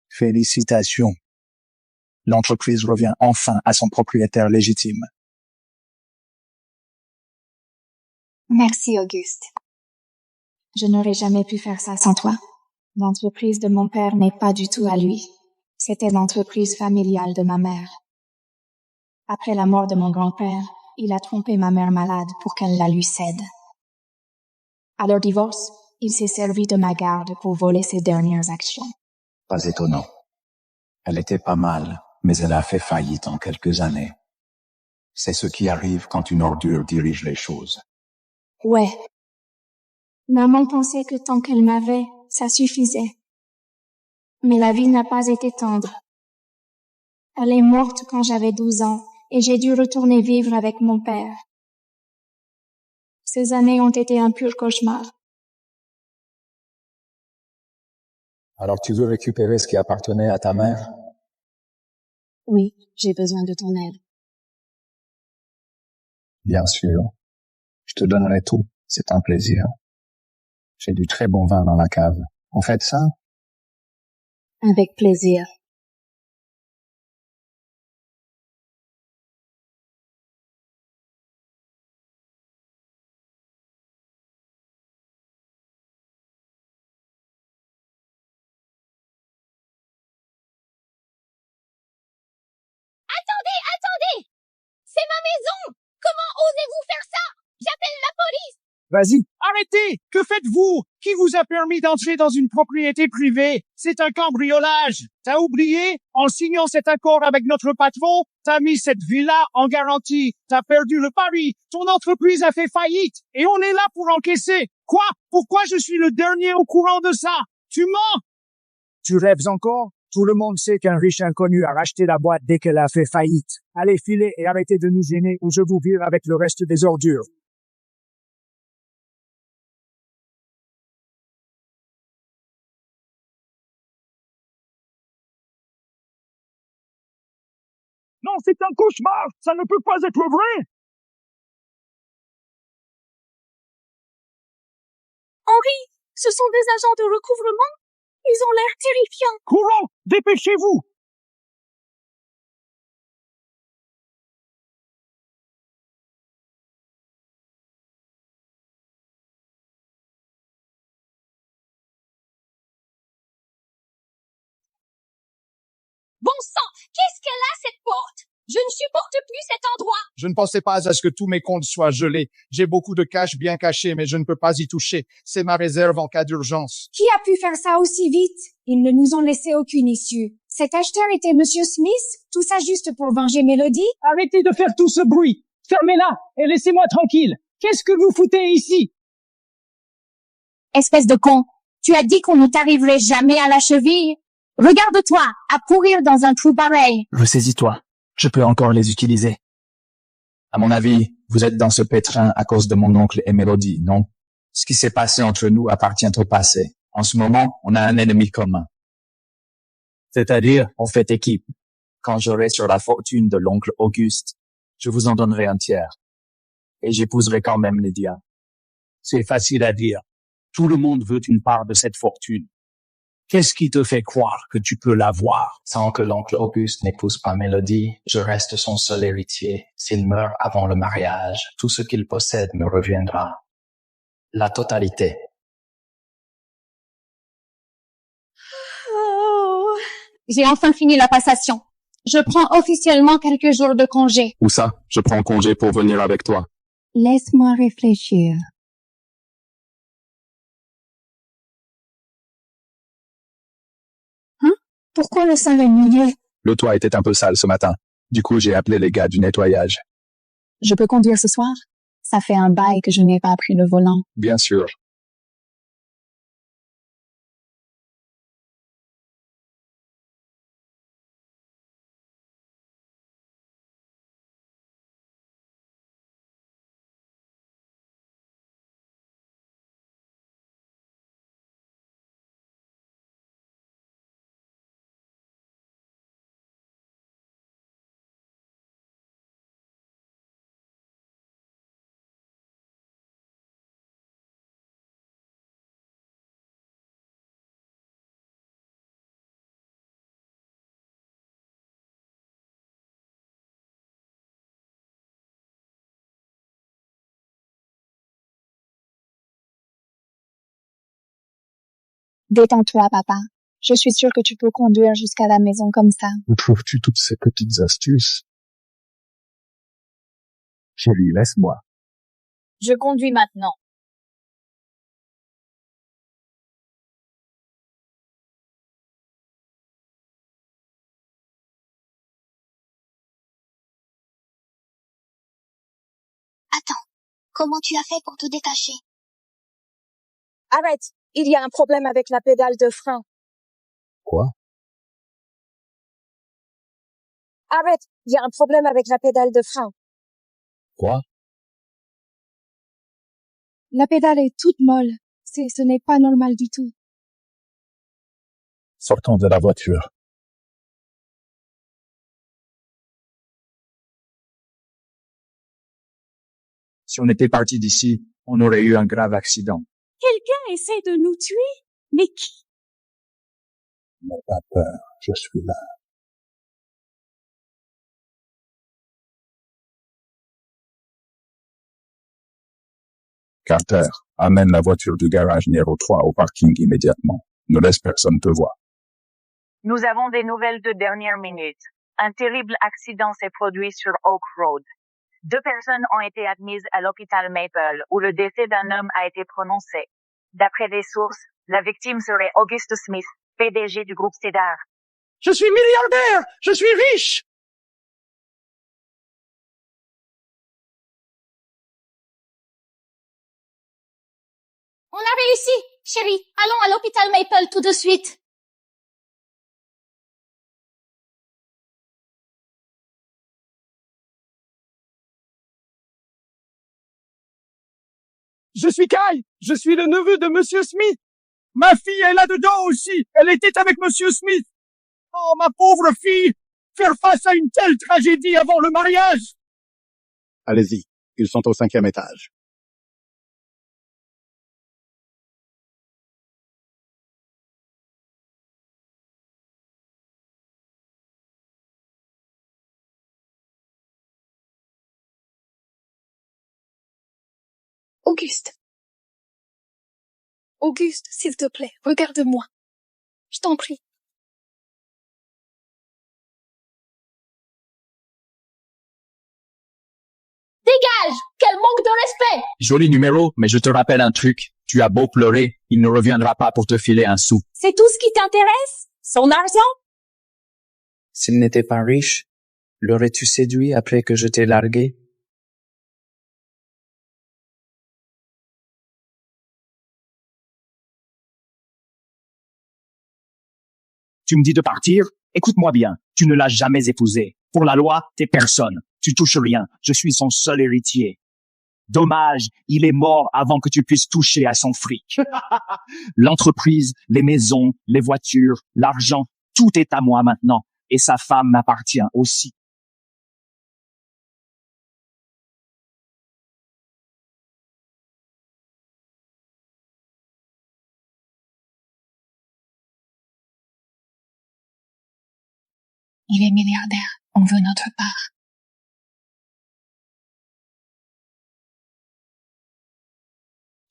Félicitations. L'entreprise revient enfin à son propriétaire légitime. Merci, Auguste. Je n'aurais jamais pu faire ça sans toi. L'entreprise de mon père n'est pas du tout à lui. C'était l'entreprise familiale de ma mère. Après la mort de mon grand-père, il a trompé ma mère malade pour qu'elle la lui cède. À leur divorce, il s'est servi de ma garde pour voler ses dernières actions. Pas étonnant. Elle était pas mal, mais elle a fait faillite en quelques années. C'est ce qui arrive quand une ordure dirige les choses. Ouais. Maman pensait que tant qu'elle m'avait, ça suffisait. Mais la vie n'a pas été tendre. Elle est morte quand j'avais 12 ans et j'ai dû retourner vivre avec mon père. Ces années ont été un pur cauchemar. Alors tu veux récupérer ce qui appartenait à ta mère? Oui, j'ai besoin de ton aide. Bien sûr. Je te donnerai tout. C'est un plaisir. J'ai du très bon vin dans la cave. On fait ça? Avec plaisir. Attendez, attendez! C'est ma maison! Comment osez-vous faire ça? J'appelle la police! Vas-y. Arrêtez! Que faites-vous? Qui vous a permis d'entrer dans une propriété privée? C'est un cambriolage. T'as oublié? En signant cet accord avec notre patron, t'as mis cette villa en garantie. T'as perdu le pari. Ton entreprise a fait faillite. Et on est là pour encaisser. Quoi? Pourquoi je suis le dernier au courant de ça? Tu mens! Tu rêves encore? Tout le monde sait qu'un riche inconnu a racheté la boîte dès qu'elle a fait faillite. Allez, filez et arrêtez de nous gêner ou je vous vire avec le reste des ordures. Non, c'est un cauchemar! Ça ne peut pas être vrai! Henri, ce sont des agents de recouvrement? Ils ont l'air terrifiants. Courons! Dépêchez-vous! Bon sang, qu'est-ce qu'elle a cette porte? Je ne supporte plus cet endroit. Je ne pensais pas à ce que tous mes comptes soient gelés. J'ai beaucoup de cash bien caché, mais je ne peux pas y toucher. C'est ma réserve en cas d'urgence. Qui a pu faire ça aussi vite? Ils ne nous ont laissé aucune issue. Cet acheteur était Monsieur Smith? Tout ça juste pour venger Mélodie? Arrêtez de faire tout ce bruit! Fermez-la et laissez-moi tranquille! Qu'est-ce que vous foutez ici? Espèce de con! Tu as dit qu'on ne t'arriverait jamais à la cheville? Regarde-toi, à pourrir dans un trou pareil! Ressaisis-toi. Je peux encore les utiliser. À mon avis, vous êtes dans ce pétrin à cause de mon oncle et Mélodie, non? Ce qui s'est passé entre nous appartient au passé. En ce moment, on a un ennemi commun. C'est-à-dire, on fait équipe. Quand j'aurai sur la fortune de l'oncle Auguste, je vous en donnerai un tiers. Et j'épouserai quand même Lydia. C'est facile à dire. Tout le monde veut une part de cette fortune. Qu'est-ce qui te fait croire que tu peux l'avoir? Sans que l'oncle Auguste n'épouse pas Mélodie, je reste son seul héritier. S'il meurt avant le mariage, tout ce qu'il possède me reviendra. La totalité. Oh. J'ai enfin fini la passation. Je prends officiellement quelques jours de congé. Où ça? Je prends congé pour venir avec toi. Laisse-moi réfléchir. Pourquoi le sang est mouillé? Le toit était un peu sale ce matin. Du coup, j'ai appelé les gars du nettoyage. Je peux conduire ce soir? Ça fait un bail que je n'ai pas pris le volant. Bien sûr. Détends-toi, papa. Je suis sûre que tu peux conduire jusqu'à la maison comme ça. Où trouves-tu toutes ces petites astuces? Chérie, laisse-moi. Je conduis maintenant. Attends, comment tu as fait pour te détacher? Arrête! Il y a un problème avec la pédale de frein. Quoi? Arrête, il y a un problème avec la pédale de frein. Quoi? La pédale est toute molle. Ce n'est pas normal du tout. Sortons de la voiture. Si on était parti d'ici, on aurait eu un grave accident. Quelqu'un essaie de nous tuer? Mais qui? N'aie pas peur, je suis là. Carter, amène la voiture du garage numéro 3 au parking immédiatement. Ne laisse personne te voir. Nous avons des nouvelles de dernière minute. Un terrible accident s'est produit sur Oak Road. 2 personnes ont été admises à l'hôpital Maple, où le décès d'un homme a été prononcé. D'après des sources, la victime serait Auguste Smith, PDG du groupe Cedar. Je suis milliardaire! Je suis riche! On a réussi, chérie. Allons à l'hôpital Maple tout de suite. Je suis Kai! Je suis le neveu de Monsieur Smith! Ma fille est là-dedans aussi! Elle était avec Monsieur Smith! Oh, ma pauvre fille! Faire face à une telle tragédie avant le mariage! Allez-y, ils sont au 5e étage. Auguste. Auguste, s'il te plaît, regarde-moi. Je t'en prie. Dégage! Quel manque de respect! Joli numéro, mais je te rappelle un truc. Tu as beau pleurer, il ne reviendra pas pour te filer un sou. C'est tout ce qui t'intéresse? Son argent? S'il n'était pas riche, l'aurais-tu séduit après que je t'ai largué? Tu me dis de partir? Écoute-moi bien, tu ne l'as jamais épousé. Pour la loi, t'es personne. Tu touches rien. Je suis son seul héritier. Dommage, il est mort avant que tu puisses toucher à son fric. L'entreprise, les maisons, les voitures, l'argent, tout est à moi maintenant. Et sa femme m'appartient aussi. Il est milliardaire. On veut notre part.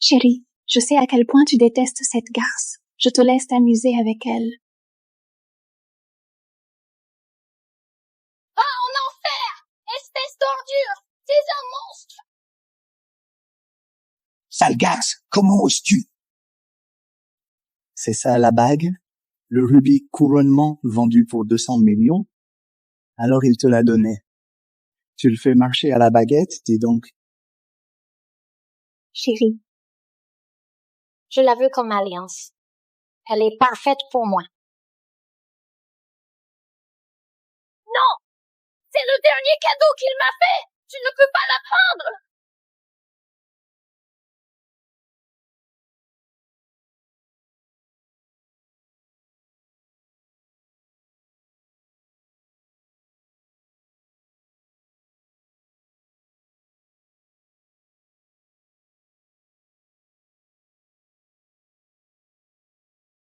Chérie, je sais à quel point tu détestes cette garce. Je te laisse t'amuser avec elle. Va en enfer! Espèce d'ordure! C'est un monstre! Sale garce, comment oses-tu? C'est ça la bague? Le rubis couronnement vendu pour 200 millions? Alors il te l'a donné. Tu le fais marcher à la baguette, dis donc. Chérie, je la veux comme alliance. Elle est parfaite pour moi. Non! C'est le dernier cadeau qu'il m'a fait! Tu ne peux pas la prendre!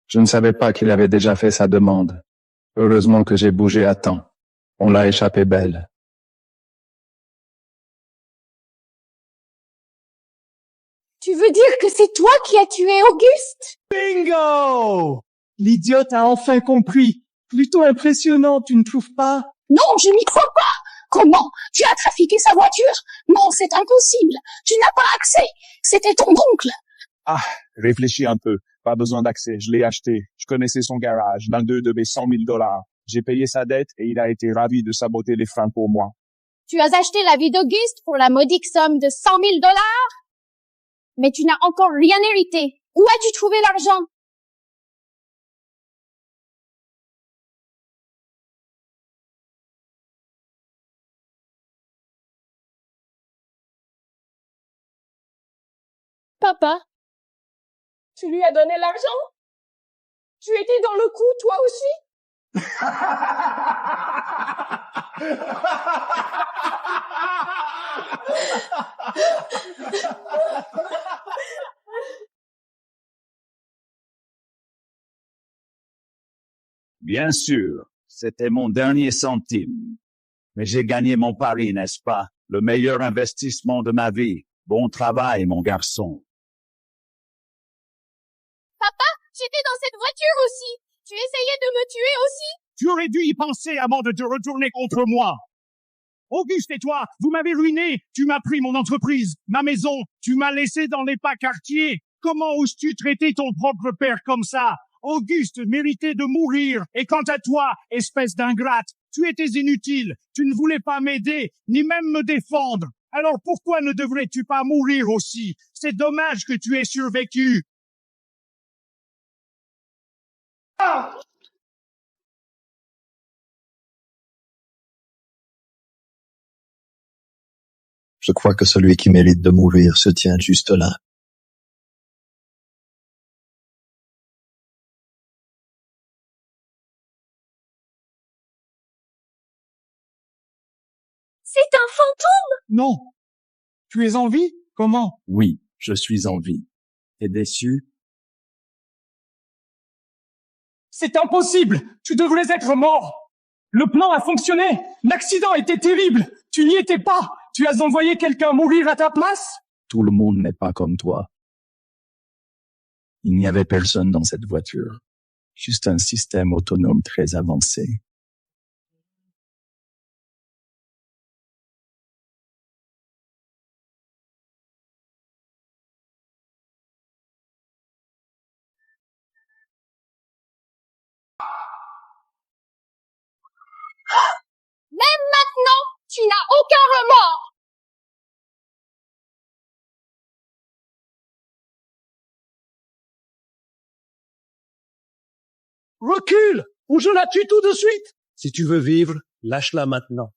Je ne savais pas qu'il avait déjà fait sa demande. Heureusement que j'ai bougé à temps. On l'a échappé belle. Tu veux dire que c'est toi qui as tué Auguste? Bingo! L'idiote a enfin compris. Plutôt impressionnant, tu ne trouves pas? Non, je n'y crois pas. Comment? Tu as trafiqué sa voiture? Non, c'est impossible. Tu n'as pas accès. C'était ton oncle. Ah, réfléchis un peu. Pas besoin d'accès, je l'ai acheté. Je connaissais son garage, l'un d'eux devait 100 000 $. J'ai payé sa dette et il a été ravi de saboter les freins pour moi. Tu as acheté la vie d'Auguste pour la modique somme de 100 000 $? Mais tu n'as encore rien hérité. Où as-tu trouvé l'argent? Papa, Tu lui as donné l'argent? Tu étais dans le coup, toi aussi? Bien sûr, c'était mon dernier centime. Mais j'ai gagné mon pari, n'est-ce pas? Le meilleur investissement de ma vie. Bon travail, mon garçon. Papa, j'étais dans cette voiture aussi. Tu essayais de me tuer aussi? Tu aurais dû y penser avant de te retourner contre moi. Auguste et toi, vous m'avez ruiné. Tu m'as pris mon entreprise, ma maison. Tu m'as laissé dans les pas quartiers. Comment oses-tu traiter ton propre père comme ça? Auguste méritait de mourir. Et quant à toi, espèce d'ingrate, tu étais inutile. Tu ne voulais pas m'aider, ni même me défendre. Alors pourquoi ne devrais-tu pas mourir aussi? C'est dommage que tu aies survécu. Ah! Je crois que celui qui mérite de mourir se tient juste là. C'est un fantôme! Non. Tu es en vie? Comment? Oui, je suis en vie. T'es déçu? C'est impossible! Tu devrais être mort! Le plan a fonctionné! L'accident était terrible! Tu n'y étais pas! Tu as envoyé quelqu'un mourir à ta place? Tout le monde n'est pas comme toi. Il n'y avait personne dans cette voiture. Juste un système autonome très avancé. Même maintenant, tu n'as aucun remords! Recule, ou je la tue tout de suite! Si tu veux vivre, lâche-la maintenant.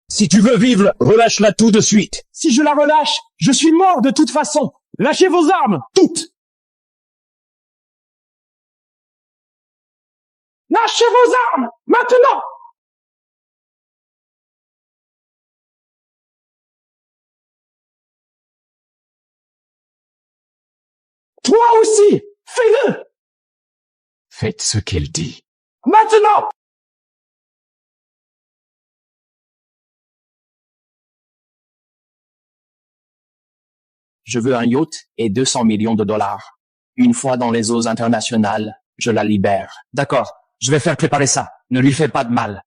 Si tu veux vivre, relâche-la tout de suite. Si je la relâche, je suis mort de toute façon. Lâchez vos armes, toutes! Lâchez vos armes, maintenant! Toi aussi, fais-le! Faites ce qu'il dit. Maintenant! Je veux un yacht et 200 millions de dollars. Une fois dans les eaux internationales, je la libère. D'accord, je vais faire préparer ça. Ne lui fais pas de mal.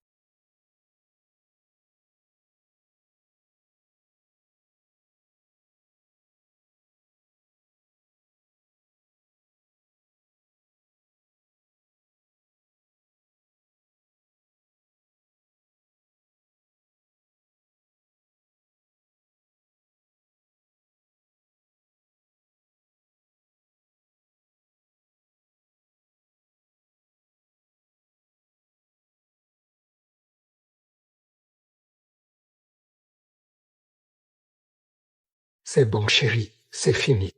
C'est bon, chérie, c'est fini.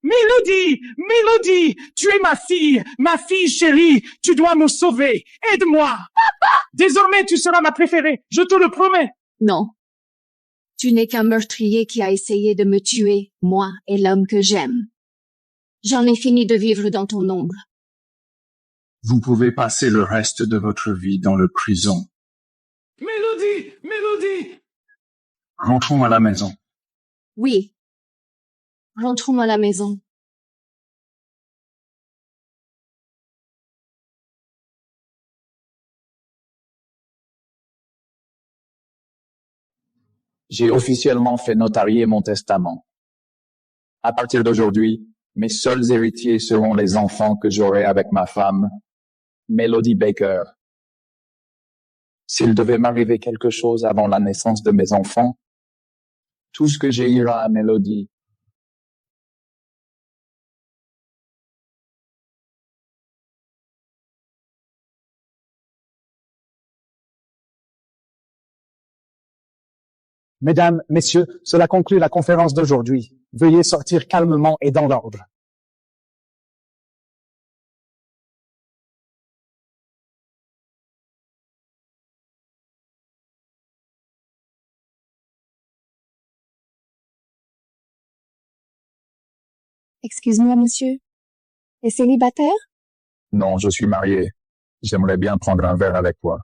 Mélodie! Mélodie! Tu es ma fille chérie! Tu dois me sauver! Aide-moi! Papa! Désormais, tu seras ma préférée! Je te le promets! Non. Tu n'es qu'un meurtrier qui a essayé de me tuer, moi et l'homme que j'aime. J'en ai fini de vivre dans ton ombre. Vous pouvez passer le reste de votre vie dans le prison. Mélodie! Mélodie! Rentrons à la maison. Oui. Rentrons à la maison. J'ai officiellement fait notarier mon testament. À partir d'aujourd'hui, mes seuls héritiers seront les enfants que j'aurai avec ma femme, Melody Baker. S'il devait m'arriver quelque chose avant la naissance de mes enfants, tout ce que j'ai ira à Melody. Mesdames, messieurs, cela conclut la conférence d'aujourd'hui. Veuillez sortir calmement et dans l'ordre. Excuse-moi, monsieur. T'es célibataire? Non, je suis marié. J'aimerais bien prendre un verre avec toi.